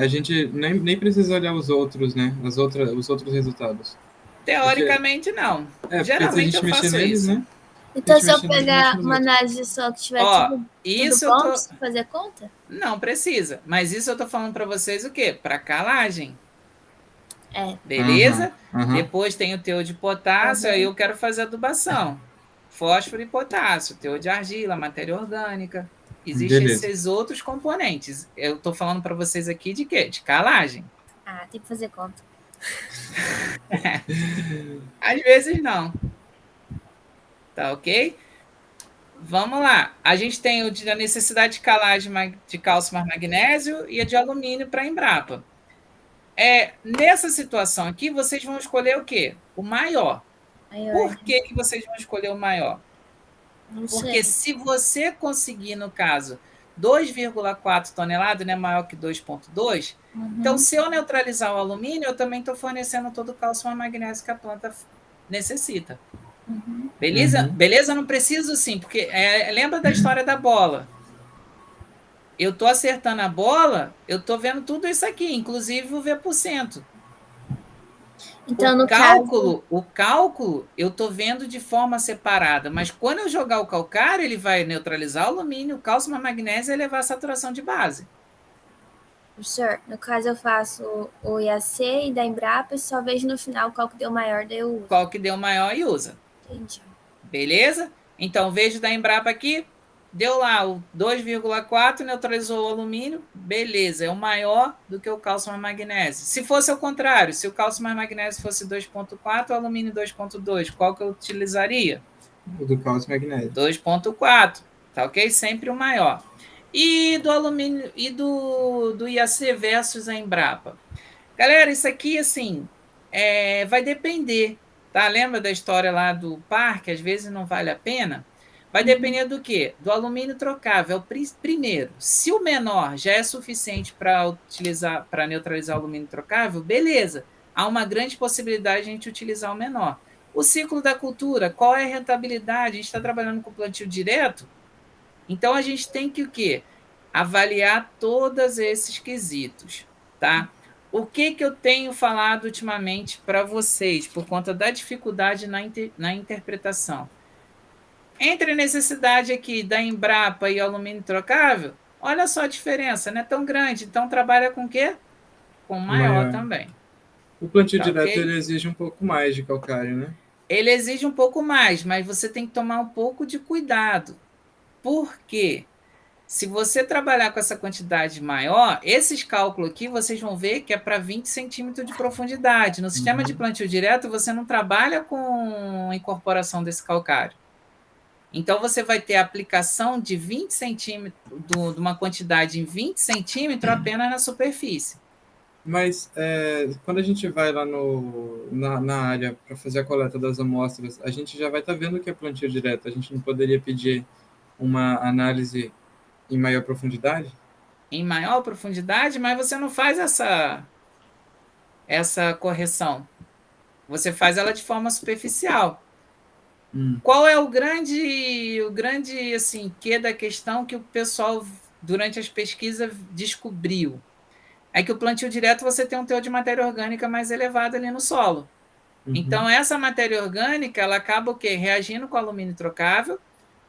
S2: a gente nem precisa olhar os outros, né? Os outros resultados.
S1: Teoricamente, não. Geralmente eu faço
S2: neles,
S1: isso.
S2: né?
S3: Então, se eu pegar uma análise só que tiver tudo bom, preciso fazer conta?
S1: Não precisa. Mas isso eu tô falando para vocês o quê? Para calagem. Beleza?
S2: Uhum.
S1: Depois tem o teor de potássio, aí eu quero fazer adubação. Fósforo e potássio, teor de argila, matéria orgânica. Existem esses outros componentes. Eu tô falando para vocês aqui de quê? De calagem.
S3: Tem que fazer conta.
S1: Às vezes não. Tá ok? Vamos lá. A gente tem a necessidade de calagem de cálcio mais magnésio e a de alumínio para a Embrapa. Nessa situação aqui, vocês vão escolher o quê? O maior. Por que vocês vão escolher o maior? Porque se você conseguir, no caso, 2,4 toneladas, né, maior que 2,2, então se eu neutralizar o alumínio, eu também estou fornecendo todo o cálcio mais magnésio que a planta necessita. Beleza? Beleza? Não preciso sim, porque lembra da história da bola. Eu estou acertando a bola, eu estou vendo tudo isso aqui, inclusive o V%. Então, o cálculo eu estou vendo de forma separada, mas quando eu jogar o calcário, ele vai neutralizar o alumínio, o cálcio, mais magnésio e elevar a saturação de base.
S3: Professor, no caso eu faço o IAC e da Embrapa e só vejo no final qual que deu maior, daí eu uso.
S1: Qual que deu maior e usa.
S3: Entendi.
S1: Beleza? Então, vejo da Embrapa aqui, deu lá o 2,4, neutralizou o alumínio, beleza, é o maior do que o cálcio mais magnésio. Se fosse ao contrário, se o cálcio mais magnésio fosse 2,4, o alumínio 2,2, qual que eu utilizaria?
S2: O do cálcio e magnésio.
S1: 2,4, tá ok? Sempre o maior. E do alumínio e do IAC versus a Embrapa? Galera, isso aqui, assim, vai depender, tá? Lembra da história lá do parque? Às vezes não vale a pena. Vai depender do quê? Do alumínio trocável. Primeiro, se o menor já é suficiente para utilizar, para neutralizar o alumínio trocável, beleza. Há uma grande possibilidade de a gente utilizar o menor. O ciclo da cultura, qual é a rentabilidade? A gente está trabalhando com plantio direto, então a gente tem que o quê? Avaliar todos esses quesitos, tá? O que eu tenho falado ultimamente para vocês por conta da dificuldade na interpretação? Entre a necessidade aqui da Embrapa e alumínio trocável, olha só a diferença, não é tão grande. Então trabalha com o quê? Com maior
S2: Maior.
S1: também,
S2: O plantio
S1: tá
S2: direto
S1: ok?
S2: ele exige um pouco mais de calcário, né?
S1: Ele exige um pouco mais, mas você tem que tomar um pouco de cuidado. Por quê? Se você trabalhar com essa quantidade maior, esses cálculos aqui vocês vão ver que é para 20 centímetros de profundidade. No sistema de
S2: Uhum.
S1: plantio direto, você não trabalha com incorporação desse calcário. Então, você vai ter a aplicação de 20 centímetros, de uma quantidade em 20 centímetros apenas na superfície.
S2: Mas quando a gente vai lá na área para fazer a coleta das amostras, a gente já vai estar vendo que é plantio direto. A gente não poderia pedir uma análise em maior profundidade?
S1: Em maior profundidade, mas você não faz essa correção. Você faz ela de forma superficial. Qual é o grande assim, que da questão que o pessoal, durante as pesquisas, descobriu? É que o plantio direto você tem um teor de matéria orgânica mais elevado ali no solo.
S2: Uhum.
S1: Então, essa matéria orgânica, ela acaba o quê? Reagindo com alumínio trocável,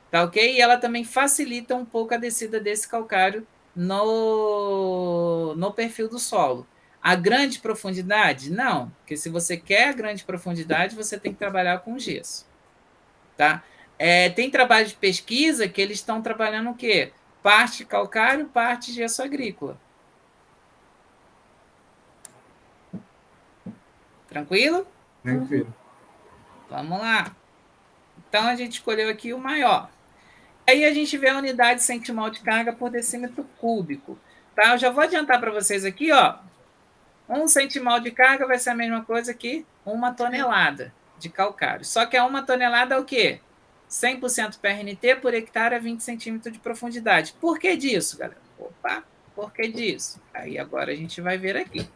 S1: tá ok? E ela também facilita um pouco a descida desse calcário no perfil do solo. A grande profundidade? Não, porque se você quer a grande profundidade, você tem que trabalhar com gesso. Tá? Tem trabalho de pesquisa que eles estão trabalhando o quê? Parte calcário, parte gesso agrícola. Tranquilo?
S2: Tranquilo.
S1: Vamos lá. Então a gente escolheu aqui o maior. Aí a gente vê a unidade centimol de carga por decímetro cúbico. Tá? Eu já vou adiantar para vocês aqui, ó. 1 centimol de carga vai ser a mesma coisa que 1 tonelada de calcário. Só que a 1 tonelada é o quê? 100% PRNT por hectare a 20 centímetros de profundidade. Por que disso, galera? Opa, por que disso? Aí agora a gente vai ver aqui.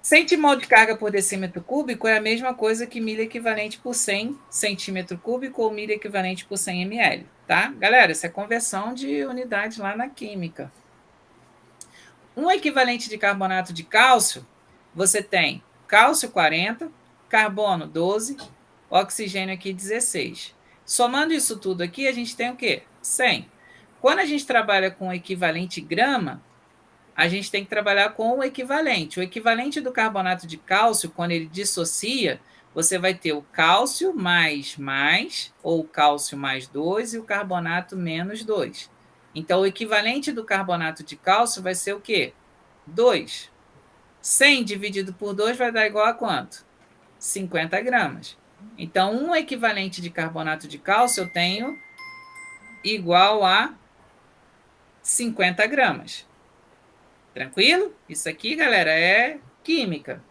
S1: Centimol de carga por decímetro cúbico é a mesma coisa que milha equivalente por 100 centímetro cúbico ou milha equivalente por 100 ml, tá? Galera, isso é conversão de unidade lá na química. Um equivalente de carbonato de cálcio, você tem cálcio 40, carbono 12, oxigênio aqui 16. Somando isso tudo aqui, a gente tem o quê? 100. Quando a gente trabalha com o equivalente grama, a gente tem que trabalhar com o equivalente. O equivalente do carbonato de cálcio, quando ele dissocia, você vai ter o cálcio mais, ou cálcio mais 2 e o carbonato menos 2. Então, o equivalente do carbonato de cálcio vai ser o quê? 2. 100 dividido por 2 vai dar igual a quanto? 50 gramas. Então, um equivalente de carbonato de cálcio eu tenho igual a 50 gramas. Tranquilo? Isso aqui, galera, é química.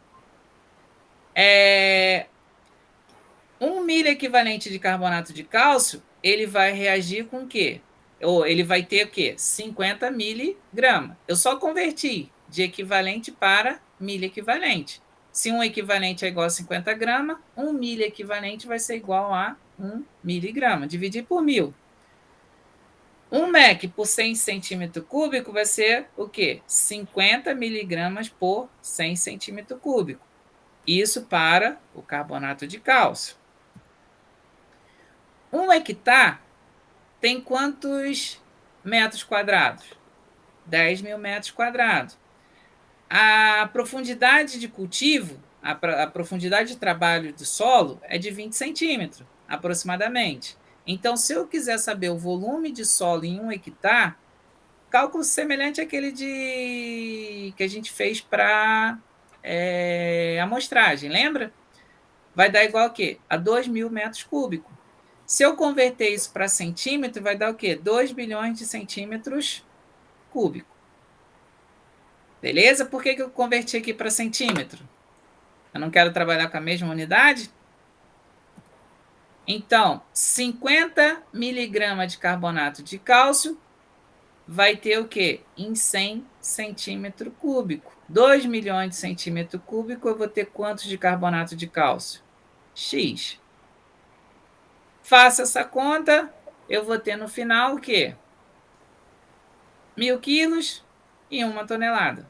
S1: Um milho equivalente de carbonato de cálcio, ele vai reagir com o quê? Ou ele vai ter o quê? 50 miligramas. Eu só converti de equivalente para milho equivalente. Se um equivalente é igual a 50 gramas, um milho equivalente vai ser igual a 1 miligrama. Dividir por 1.000. 1 mEq por 100 centímetro cúbico vai ser o quê? 50 miligramas por 100 centímetro cúbico. Isso para o carbonato de cálcio. 1 hectare tem quantos metros quadrados? 10 mil metros quadrados. A profundidade de cultivo, a profundidade de trabalho do solo é de 20 centímetros, aproximadamente. Então, se eu quiser saber o volume de solo em 1 hectare, cálculo semelhante àquele que a gente fez para amostragem, lembra? Vai dar igual a quê? A 2 mil metros cúbicos. Se eu converter isso para centímetro, vai dar o quê? 2 bilhões de centímetros cúbicos. Beleza? Por que eu converti aqui para centímetro? Eu não quero trabalhar com a mesma unidade? Então, 50 miligramas de carbonato de cálcio vai ter o quê? Em 100 centímetros cúbicos. 2 milhões de centímetros cúbicos, eu vou ter quantos de carbonato de cálcio? X. Faça essa conta, eu vou ter no final o quê? 1.000 quilos e 1 tonelada.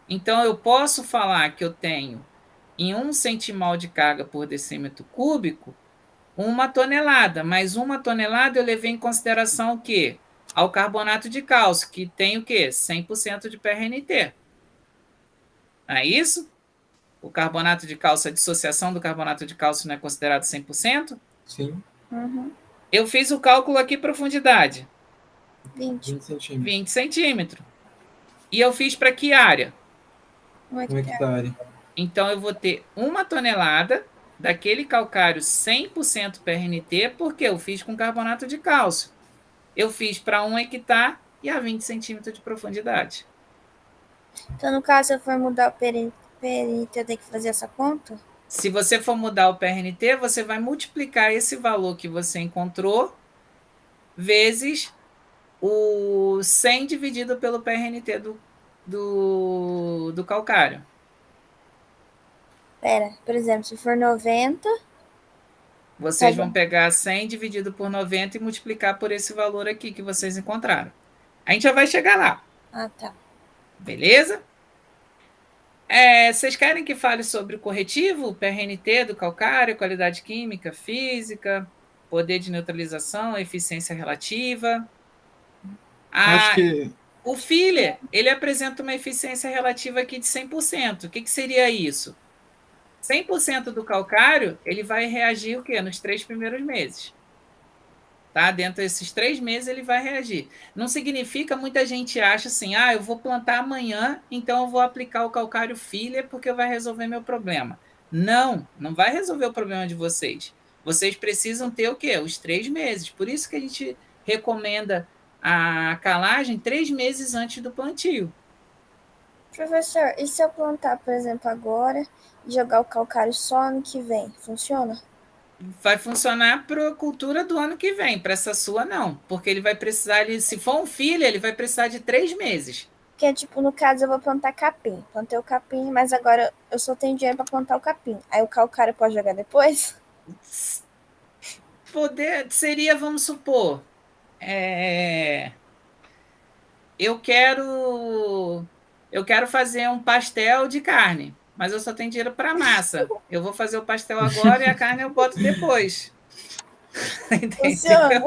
S1: Então, eu posso falar que eu tenho em 1 centimol de carga por decímetro cúbico 1 tonelada, mas 1 tonelada eu levei em consideração o quê? Ao carbonato de cálcio, que tem o quê? 100% de PRNT. Não é isso? O carbonato de cálcio, a dissociação do carbonato de cálcio não é considerado 100%?
S2: Sim.
S3: Uhum.
S1: Eu fiz o cálculo aqui, profundidade.
S3: 20.
S2: 20 centímetros.
S1: 20 centímetros. E eu fiz para que área?
S3: 1
S2: 1
S3: hectare.
S2: hectare.
S1: Então, eu vou ter 1 tonelada daquele calcário 100% PRNT, porque eu fiz com carbonato de cálcio. Eu fiz para 1 hectare e a 20 centímetros de profundidade.
S3: Então, no caso, se eu for mudar o PRNT, eu tenho que fazer essa conta?
S1: Se você for mudar o PRNT, você vai multiplicar esse valor que você encontrou vezes o 100 dividido pelo PRNT do calcário.
S3: Pera, por exemplo, se for 90...
S1: Vocês vão pegar 100 dividido por 90 e multiplicar por esse valor aqui que vocês encontraram. A gente já vai chegar lá.
S3: Ah, tá.
S1: Beleza? Vocês querem que fale sobre o corretivo, o PRNT do calcário, qualidade química, física, poder de neutralização, eficiência relativa?
S2: Acho que
S1: O filler, ele apresenta uma eficiência relativa aqui de 100%. O que seria isso? 100% do calcário, ele vai reagir o quê? Nos 3 primeiros meses. Tá? Dentro desses 3 meses ele vai reagir. Não significa, muita gente acha assim, eu vou plantar amanhã, então eu vou aplicar o calcário filler porque vai resolver meu problema. Não, não vai resolver o problema de vocês. Vocês precisam ter o quê? Os 3 meses. Por isso que a gente recomenda a calagem 3 meses antes do plantio.
S3: Professor, e se eu plantar, por exemplo, agora e jogar o calcário só ano que vem? Funciona?
S1: Vai funcionar para a cultura do ano que vem, para essa sua não, porque ele vai precisar, se for um filler, ele vai precisar de 3 meses.
S3: Porque, tipo, no caso, eu vou plantar capim. Plantei o capim, mas agora eu só tenho dinheiro para plantar o capim. Aí o calcário pode jogar depois?
S1: Seria, vamos supor, eu quero fazer um pastel de carne, mas eu só tenho dinheiro para massa. Eu vou fazer o pastel agora e a carne eu boto depois.
S3: Funciona.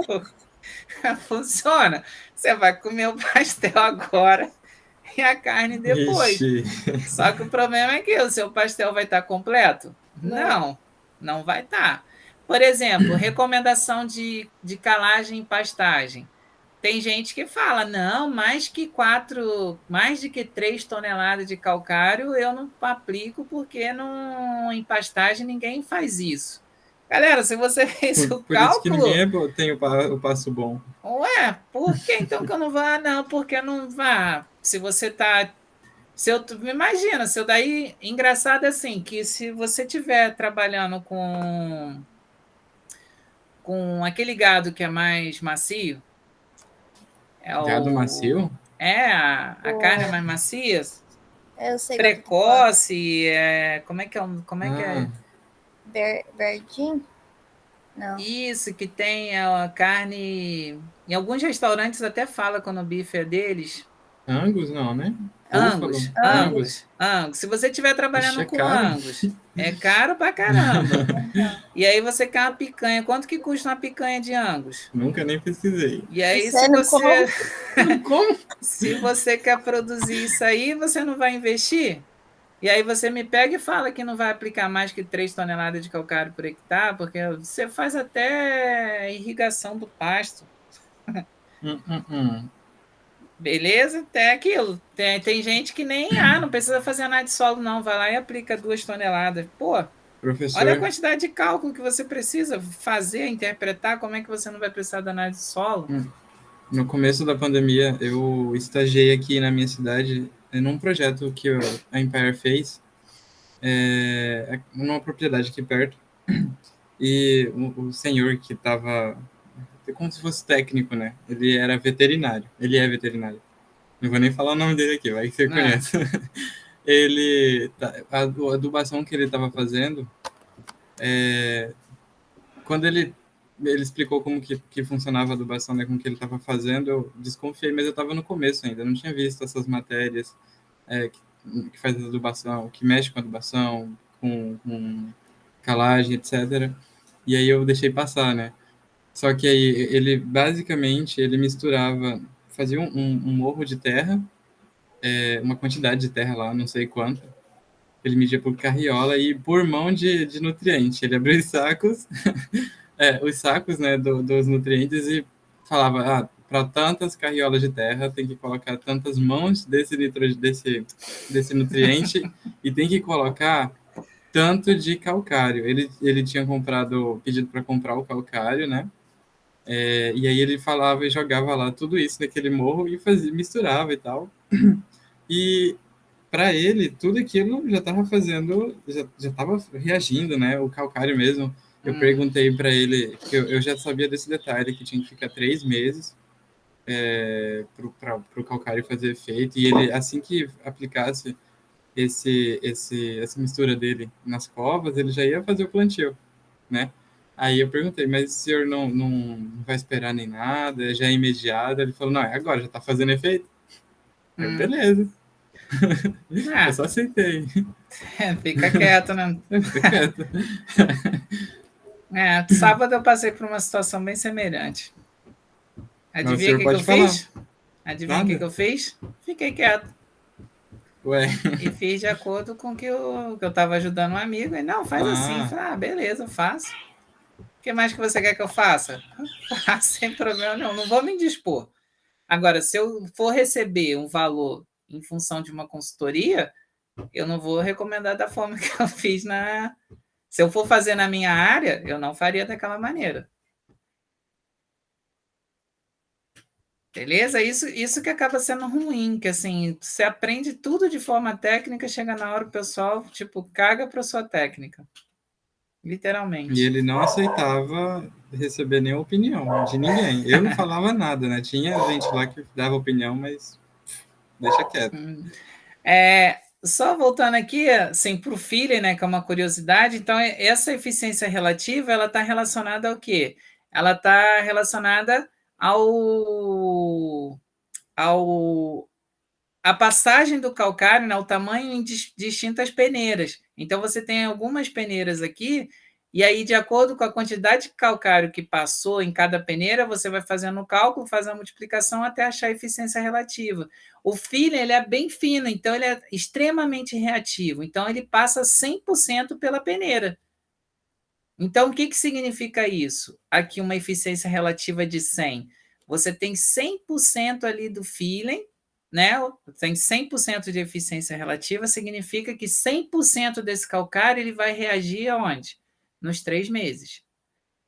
S1: Funciona. Você vai comer o pastel agora e a carne depois.
S2: Ixi.
S1: Só que o problema é que o seu pastel vai estar completo? Não vai estar. Por exemplo, recomendação de calagem e pastagem. Tem gente que fala, não, mais de que 3 toneladas de calcário eu não aplico porque em pastagem ninguém faz isso. Galera, se você fez o
S2: Por
S1: cálculo...
S2: isso que ninguém tem o passo bom.
S1: Ué, por que então que eu não vá? Não, porque não vá. Se você tá... Imagina, se eu daí... Engraçado assim, que se você estiver trabalhando com aquele gado que é mais macio...
S2: Gado macio?
S1: A carne é mais macia,
S3: Eu sei
S1: precoce, como é que é?
S3: Verdinho? Não.
S1: Isso, que tem a carne... Em alguns restaurantes até fala quando o bife é deles.
S2: Angus não, né?
S1: Angus. Se você estiver trabalhando
S2: Ixi, é
S1: com
S2: caro.
S1: Angus, É caro pra caramba. E aí você quer uma picanha. Quanto que custa uma picanha de Angus?
S2: Nunca nem pesquisei.
S1: E aí,
S3: Você não come?
S2: Como?
S1: se você quer produzir isso aí, você não vai investir? E aí você me pega e fala que não vai aplicar mais que 3 toneladas de calcário por hectare, porque você faz até irrigação do pasto.
S2: Hum.
S1: Beleza? Tem aquilo. Tem gente que nem, não precisa fazer nada de solo, não. Vai lá e aplica 2 toneladas. Pô, olha a
S2: Professor,
S1: quantidade de cálculo que você precisa fazer, interpretar, como é que você não vai precisar da análise de solo?
S2: no começo da pandemia, eu estagiei aqui na minha cidade num projeto que a Empire fez, numa propriedade aqui perto. E o senhor que estava, como se fosse técnico, né? Ele era veterinário. Ele é veterinário. Não vou nem falar o nome dele aqui, vai que você
S1: Ah,
S2: conhece. Ele, a adubação que ele estava fazendo, quando ele explicou como que funcionava a adubação, né, com o que ele estava fazendo, eu desconfiei, mas eu estava no começo ainda, não tinha visto essas matérias que faz a adubação, que mexe com a adubação, com calagem, etc. E aí eu deixei passar, né? Só que aí ele basicamente ele misturava, fazia um morro de terra, uma quantidade de terra lá, não sei quanto. Ele media por carriola e por mão de nutriente. Ele abria os sacos, os sacos, né, dos nutrientes e falava, para tantas carriolas de terra tem que colocar tantas mãos desse nutriente e tem que colocar tanto de calcário. Ele tinha pedido para comprar o calcário, né? E aí ele falava e jogava lá tudo isso naquele morro e misturava e tal. E para ele, tudo aquilo já estava fazendo, já estava reagindo, né? O calcário mesmo. Eu perguntei para ele, que eu já sabia desse detalhe, que tinha que ficar 3 meses para o calcário fazer efeito. E ele, assim que aplicasse essa mistura dele nas covas, ele já ia fazer o plantio, né? Aí eu perguntei, mas o senhor não vai esperar nem nada, já é imediato? Ele falou, não, é agora, já está fazendo efeito. Aí,
S1: hum.
S2: beleza. Eu
S1: Ah,
S2: só aceitei.
S1: fica quieto, né?
S2: Fica quieto.
S1: Sábado eu passei por uma situação bem semelhante.
S2: Mas o
S1: Adivinha o
S2: senhor
S1: que que eu
S2: pode falar.
S1: fiz? Adivinha o que que
S2: Nada?
S1: eu fiz? Fiquei quieto.
S2: Ué.
S1: E fiz de acordo com que eu estava ajudando um amigo. E não, faz assim. Eu
S2: Ah,
S1: falei, beleza, eu faço. O que mais que você quer que eu faça? Faço sem problema não. Não vou me indispor. Agora, se eu for receber um valor em função de uma consultoria, eu não vou recomendar da forma que eu fiz na. Se eu for fazer na minha área, eu não faria daquela maneira. Beleza? Isso que acaba sendo ruim, que assim, você aprende tudo de forma técnica, chega na hora o pessoal, tipo, caga para sua técnica.
S2: e
S1: Literalmente.
S2: ele não aceitava receber nenhuma opinião de ninguém. Eu não falava nada, né? Tinha gente lá que dava opinião, mas deixa quieto.
S1: Só voltando aqui, assim, para o feeling, né, que é uma curiosidade, então essa eficiência relativa, ela está relacionada ao quê? Ela está relacionada ao a passagem do calcário, né, o tamanho em distintas peneiras. Então, você tem algumas peneiras aqui, e aí, de acordo com a quantidade de calcário que passou em cada peneira, você vai fazendo o cálculo, faz a multiplicação até achar a eficiência relativa. O filler, ele é bem fino, então ele é extremamente reativo. Então, ele passa 100% pela peneira. Então, o que significa isso? Aqui, uma eficiência relativa de 100. Você tem 100% ali do feeling, né? Tem 100% de eficiência relativa, significa que 100% desse calcário ele vai reagir aonde? Nos 3 meses.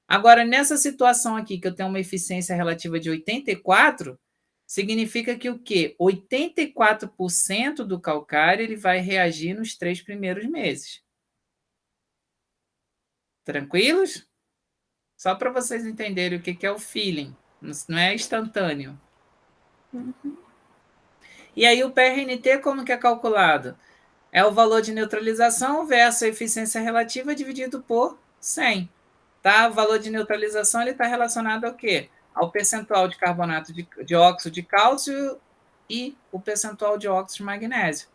S1: Agora, nessa situação aqui, que eu tenho uma eficiência relativa de 84, significa que o quê? 84% do calcário ele vai reagir nos 3 primeiros meses. Tranquilos? Só para vocês entenderem o que é o feeling. Não é instantâneo. E aí o PRNT como que é calculado? É o valor de neutralização versus a eficiência relativa dividido por 100. Tá? O valor de neutralização está relacionado ao quê? Ao percentual de carbonato de óxido de cálcio e o percentual de óxido de magnésio.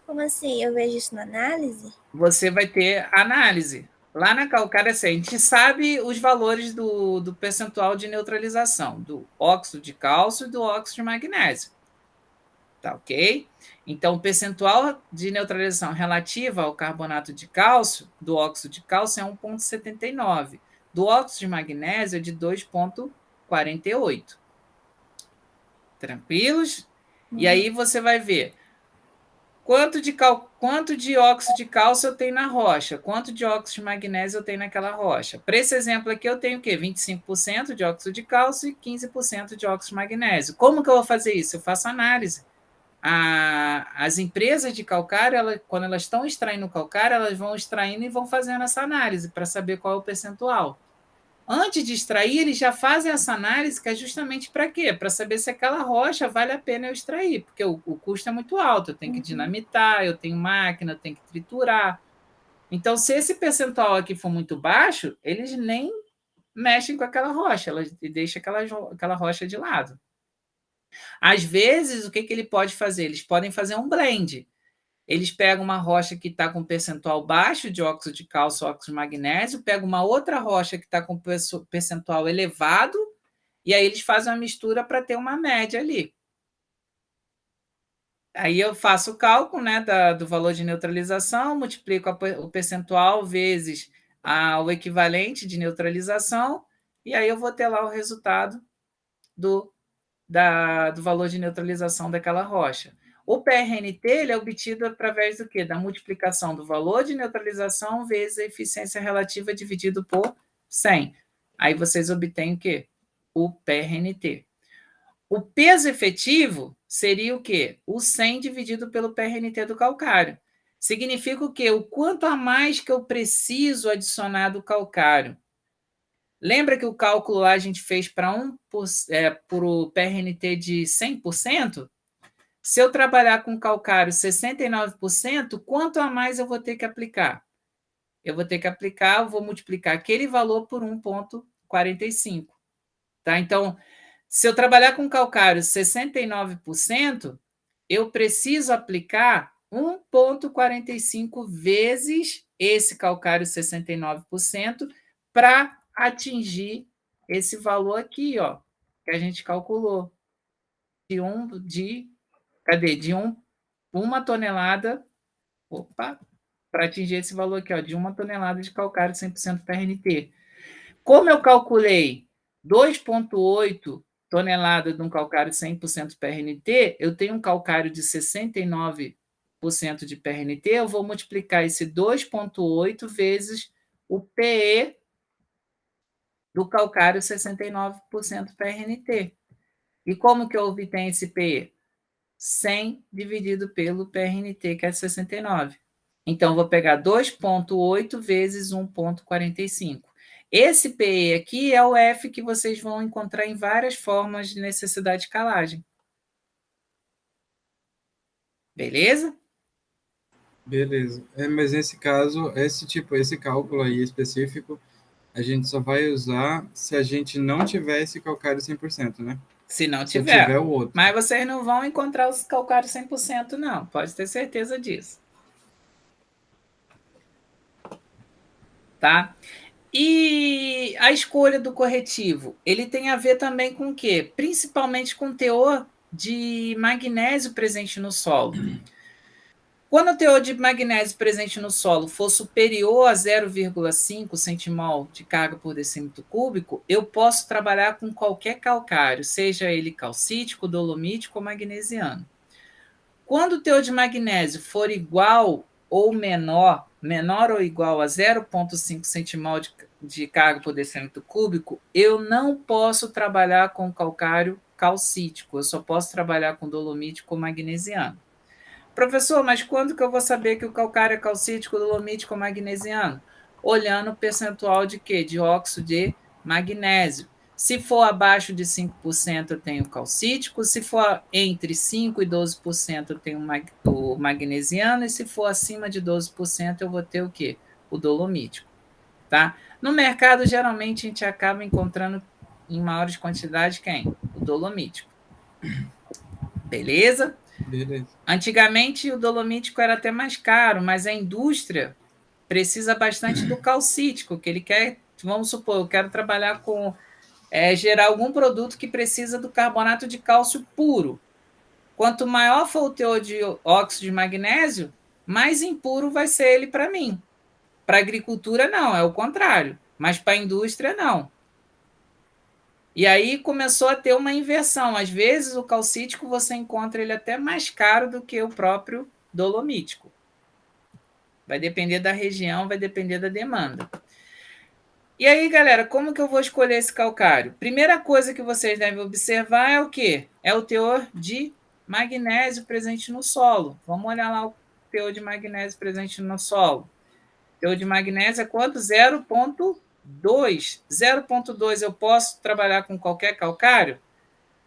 S3: Como assim? Eu vejo isso na análise?
S1: Você vai ter análise. Lá na calcária, assim, a gente sabe os valores do percentual de neutralização do óxido de cálcio e do óxido de magnésio. Tá ok? Então, o percentual de neutralização relativa ao carbonato de cálcio, do óxido de cálcio, é 1,79. Do óxido de magnésio é de 2,48. Tranquilos? E aí você vai ver quanto de óxido de cálcio eu tenho na rocha, quanto de óxido de magnésio eu tenho naquela rocha. Para esse exemplo aqui, eu tenho o quê? 25% de óxido de cálcio e 15% de óxido de magnésio. Como que eu vou fazer isso? Eu faço análise. As empresas de calcário, quando elas estão extraindo calcário, elas vão extraindo e vão fazendo essa análise para saber qual é o percentual. Antes de extrair, eles já fazem essa análise, que é justamente para quê? Para saber se aquela rocha vale a pena eu extrair, porque o custo é muito alto, eu tenho que dinamitar, eu tenho máquina, eu tenho que triturar. Então, se esse percentual aqui for muito baixo, eles nem mexem com aquela rocha, elas deixam aquela rocha de lado. Às vezes, o que ele pode fazer? Eles podem fazer um blend. Eles pegam uma rocha que está com percentual baixo de óxido de cálcio, óxido de magnésio, pegam uma outra rocha que está com percentual elevado, e aí eles fazem uma mistura para ter uma média ali. Aí eu faço o cálculo, né, do valor de neutralização, multiplico o percentual vezes o equivalente de neutralização, e aí eu vou ter lá o resultado do valor de neutralização daquela rocha. O PRNT ele é obtido através do quê? Da multiplicação do valor de neutralização vezes a eficiência relativa dividido por 100. Aí vocês obtêm o quê? O PRNT. O peso efetivo seria o quê? O 100 dividido pelo PRNT do calcário. Significa o quê? O quanto a mais que eu preciso adicionar do calcário. Lembra que o cálculo lá a gente fez para o PRNT de 100%? Se eu trabalhar com calcário 69%, quanto a mais eu vou ter que aplicar? Eu vou multiplicar aquele valor por 1,45. Tá? Então, se eu trabalhar com calcário 69%, eu preciso aplicar 1,45 vezes esse calcário 69% para atingir esse valor aqui, ó, que a gente calculou. De uma tonelada, para atingir esse valor aqui, ó, de 1 tonelada de calcário 100% PRNT. Como eu calculei 2,8 toneladas de um calcário 100% PRNT, eu tenho um calcário de 69% de PRNT, eu vou multiplicar esse 2,8 vezes o PE do calcário 69% PRNT. E como que eu obtenho esse PE? 100 dividido pelo PRNT, que é 69. Então, vou pegar 2,8 vezes 1,45. Esse PE aqui é o F que vocês vão encontrar em várias formas de necessidade de calagem. Beleza?
S2: Beleza. Mas nesse caso, esse cálculo aí específico, a gente só vai usar se a gente não tiver esse calcário 100%, né?
S1: Se não
S2: Se
S1: tiver.
S2: tiver o outro.
S1: Mas vocês não vão encontrar os calcários 100%, não. Pode ter certeza disso. Tá? E a escolha do corretivo, ele tem a ver também com o quê? Principalmente com o teor de magnésio presente no solo. Quando o teor de magnésio presente no solo for superior a 0,5 centimol de carga por decímetro cúbico, eu posso trabalhar com qualquer calcário, seja ele calcítico, dolomítico ou magnesiano. Quando o teor de magnésio for igual ou menor ou igual a 0,5 centimol de carga por decímetro cúbico, eu não posso trabalhar com calcário calcítico, eu só posso trabalhar com dolomítico ou magnesiano. Professor, mas quando que eu vou saber que o calcário é calcítico, dolomítico ou magnesiano? Olhando o percentual de quê? De óxido de magnésio. Se for abaixo de 5%, eu tenho calcítico. Se for entre 5% e 12%, eu tenho o magnesiano. E se for acima de 12%, eu vou ter o quê? O dolomítico. Tá? No mercado, geralmente, a gente acaba encontrando em maiores quantidades quem? O dolomítico. Beleza?
S2: Beleza.
S1: Antigamente o dolomítico era até mais caro, mas a indústria precisa bastante do calcítico, que ele quer, vamos supor, eu quero trabalhar com gerar algum produto que precisa do carbonato de cálcio puro. Quanto maior for o teor de óxido de magnésio, mais impuro vai ser ele para mim. Para a agricultura, não, é o contrário. Mas para a indústria, não. E aí começou a ter uma inversão. Às vezes, o calcítico você encontra ele até mais caro do que o próprio dolomítico. Vai depender da região, vai depender da demanda. E aí, galera, como que eu vou escolher esse calcário? Primeira coisa que vocês devem observar é o quê? É o teor de magnésio presente no solo. Vamos olhar lá o teor de magnésio presente no solo. O teor de magnésio é quanto? 0,2. 0,2 eu posso trabalhar com qualquer calcário?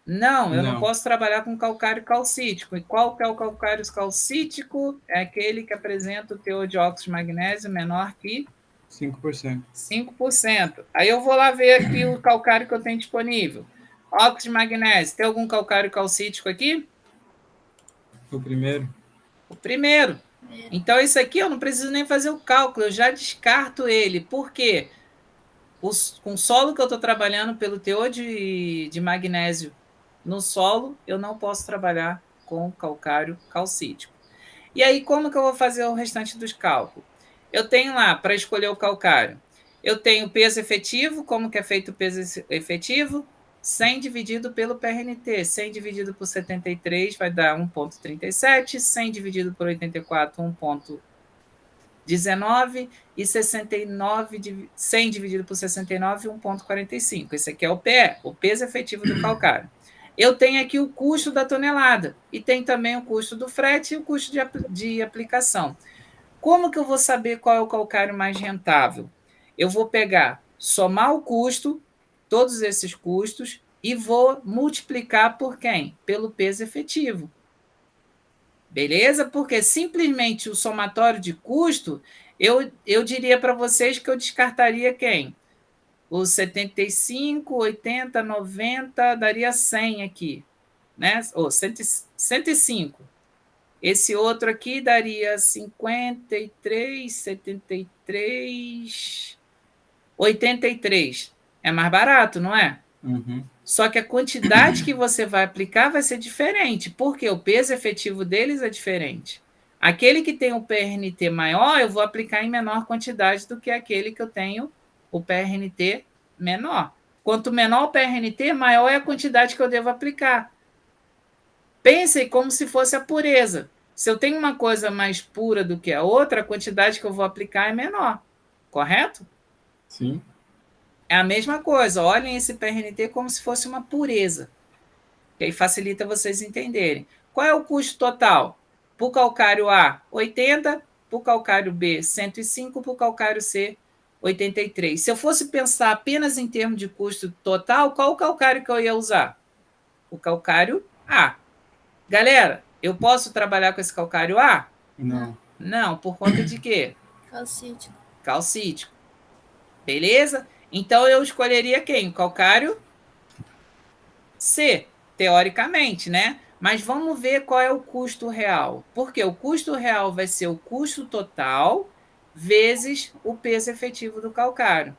S1: Não, eu não posso trabalhar com calcário calcítico. E qual que é o calcário calcítico? É aquele que apresenta o teor de óxido de magnésio menor que
S2: 5%.
S1: 5%. Aí eu vou lá ver aqui o calcário que eu tenho disponível. Óxido de magnésio. Tem algum calcário calcítico aqui?
S2: O primeiro?
S1: O primeiro. Então, isso aqui eu não preciso nem fazer o cálculo, eu já descarto ele. Por quê? Com o solo que eu estou trabalhando, pelo teor de magnésio no solo, eu não posso trabalhar com calcário calcítico. E aí, como que eu vou fazer o restante dos cálculos? Eu tenho lá, para escolher o calcário, eu tenho o peso efetivo, como que é feito o peso efetivo? 100 dividido pelo PRNT. 100 dividido por 73 vai dar 1,37. 100 dividido por 84, 1,19. E 69, 100 dividido por 69, 1,45. Esse aqui é o PE, o peso efetivo do calcário. Eu tenho aqui o custo da tonelada e tem também o custo do frete e o custo de aplicação. Como que eu vou saber qual é o calcário mais rentável? Eu vou pegar, somar o custo, todos esses custos, e vou multiplicar por quem? Pelo peso efetivo. Beleza? Porque simplesmente o somatório de custo, eu diria para vocês que eu descartaria quem? Os 75, 80, 90, daria 100 aqui, né? Ou 105. Esse outro aqui daria 53, 73, 83. É mais barato, não é?
S2: Uhum.
S1: Só que a quantidade que você vai aplicar vai ser diferente, porque o peso efetivo deles é diferente. Aquele que tem o PRNT maior, eu vou aplicar em menor quantidade do que aquele que eu tenho o PRNT menor. Quanto menor o PRNT, maior é a quantidade que eu devo aplicar. Pensem como se fosse a pureza. Se eu tenho uma coisa mais pura do que a outra, a quantidade que eu vou aplicar é menor. Correto?
S2: Sim.
S1: É a mesma coisa. Olhem esse PRNT como se fosse uma pureza. Que aí facilita vocês entenderem. Qual é o custo total? Para o calcário A, 80. Para o calcário B, 105. Para o calcário C, 83. Se eu fosse pensar apenas em termos de custo total, qual o calcário que eu ia usar? O calcário A. Galera, eu posso trabalhar com esse calcário A?
S2: Não.
S1: Não, por conta de quê?
S3: Calcítico.
S1: Calcítico. Beleza? Então eu escolheria quem? O calcário C, teoricamente, né? Mas vamos ver qual é o custo real. Porque o custo real vai ser o custo total vezes o peso efetivo do calcário.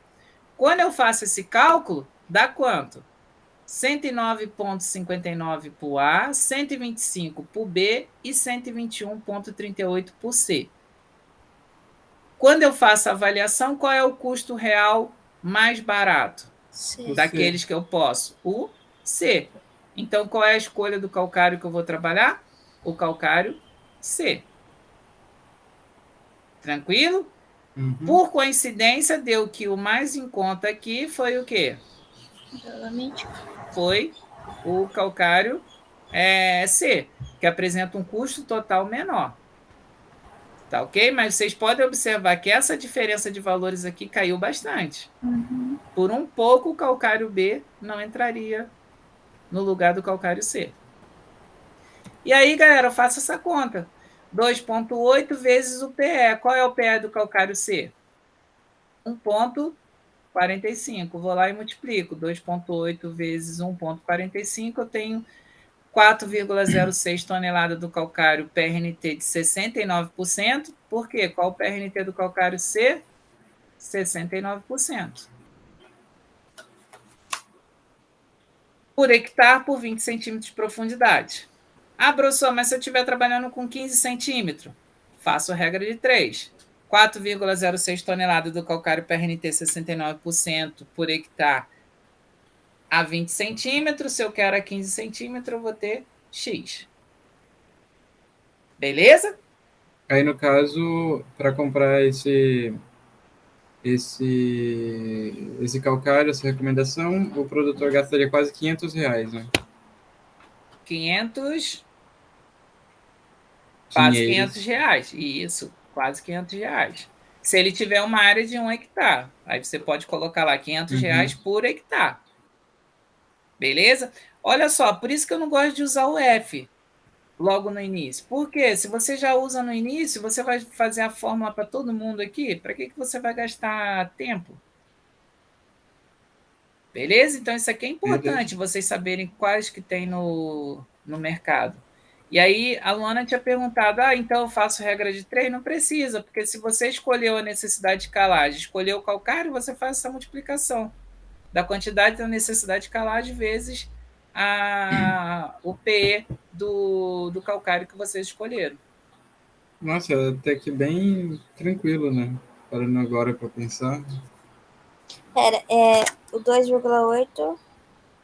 S1: Quando eu faço esse cálculo, dá quanto? 109,59 para o A, 125 para o B e 121,38 para o C. Quando eu faço a avaliação, qual é o custo real mais barato
S3: C.
S1: daqueles que eu posso? O C. Então, qual é a escolha do calcário que eu vou trabalhar? O calcário C. Tranquilo?
S2: Uhum.
S1: Por coincidência, deu que o mais em conta aqui foi o quê?
S3: Dolomítico.
S1: Foi o calcário C, que apresenta um custo total menor. Tá ok? Mas vocês podem observar que essa diferença de valores aqui caiu bastante.
S3: Uhum.
S1: Por um pouco, o calcário B não entraria no lugar do calcário C. E aí, galera, eu faço essa conta. 2,8 vezes o PE. Qual é o PE do calcário C? 1,45. Vou lá e multiplico. 2,8 vezes 1,45, eu tenho 4,06 toneladas do calcário PRNT de 69%. Por quê? Qual o PRNT do calcário C? 69%. Por hectare por 20 centímetros de profundidade. Ah, professor, mas se eu estiver trabalhando com 15 centímetros, faço a regra de 3. 4,06 toneladas do calcário PRNT 69% por hectare a 20 centímetros. Se eu quero a 15 centímetros, eu vou ter X. Beleza?
S2: Aí, no caso, para comprar esse calcário, essa recomendação, o produtor gastaria quase R$ 500, né?
S1: 500, quase
S2: Dinheiros.
S1: R$ 500. Isso, quase R$ 500. Se ele tiver uma área de 1 hectare, aí você pode colocar lá R$ 500 por hectare. Beleza? Olha só, por isso que eu não gosto de usar o F logo no início. Porque se você já usa no início, você vai fazer a fórmula para todo mundo aqui. Para que você vai gastar tempo? Beleza? Então isso aqui é importante, vocês saberem quais que tem no mercado. E aí a Luana tinha perguntado, então eu faço regra de 3? Não precisa, porque se você escolheu a necessidade de calagem, escolheu o calcário, você faz essa multiplicação da quantidade da necessidade de calagem vezes o PE do calcário que vocês escolheram.
S2: Nossa, até que bem tranquilo, né? Parando agora para pensar.
S3: Pera, o 2,8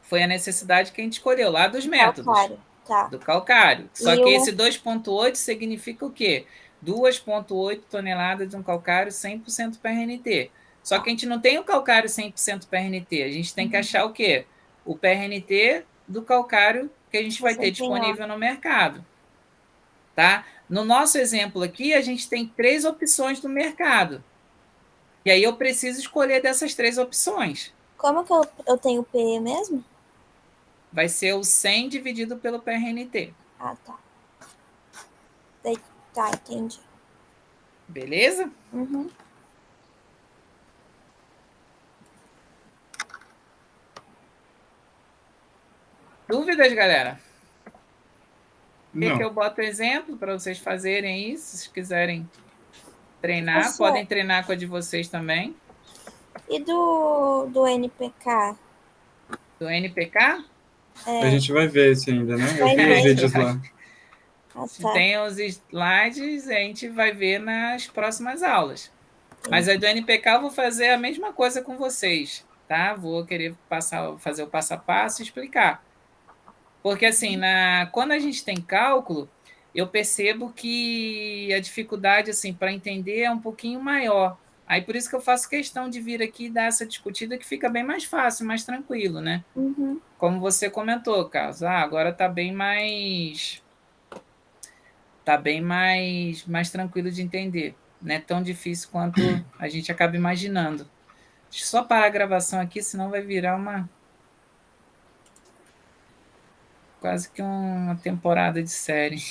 S1: Foi a necessidade que a gente escolheu lá dos métodos.
S3: calcário, tá.
S1: Do calcário. Só
S3: E
S1: que esse 2,8 significa o quê? 2,8 toneladas de um calcário 100% PRNT. Só que a gente não tem o calcário 100% PRNT. A gente tem que achar o quê? O PRNT do calcário que a gente vai ter
S3: 69.
S1: disponível no mercado. Tá? No nosso exemplo aqui, a gente tem 3 opções do mercado. E aí eu preciso escolher dessas 3 opções.
S3: Como que eu tenho PE mesmo?
S1: Vai ser o 100 dividido pelo PRNT.
S3: Ah, tá. Tá, entendi.
S1: Beleza?
S3: Uhum.
S1: Dúvidas, galera? Quer que
S2: Não.
S1: eu boto exemplo para vocês fazerem isso? Se quiserem treinar,
S3: Professor,
S1: podem treinar com a de vocês também.
S3: e do NPK?
S1: Do NPK?
S2: A gente vai ver isso ainda, né? Eu
S3: Vai
S2: vi os
S3: ver.
S2: vídeos lá.
S3: Ah,
S1: Se
S3: tá.
S1: tem os slides, a gente vai ver nas próximas aulas. Mas a do NPK eu vou fazer a mesma coisa com vocês, tá? Vou querer fazer o passo a passo e explicar. Porque assim, quando a gente tem cálculo, eu percebo que a dificuldade assim para entender é um pouquinho maior. Aí por isso que eu faço questão de vir aqui e dar essa discutida que fica bem mais fácil, mais tranquilo, né?
S3: Uhum.
S1: Como você comentou, Carlos, agora tá bem mais tranquilo de entender. Não é tão difícil quanto a gente acaba imaginando. Deixa eu só parar a gravação aqui, senão vai virar quase que uma temporada de série.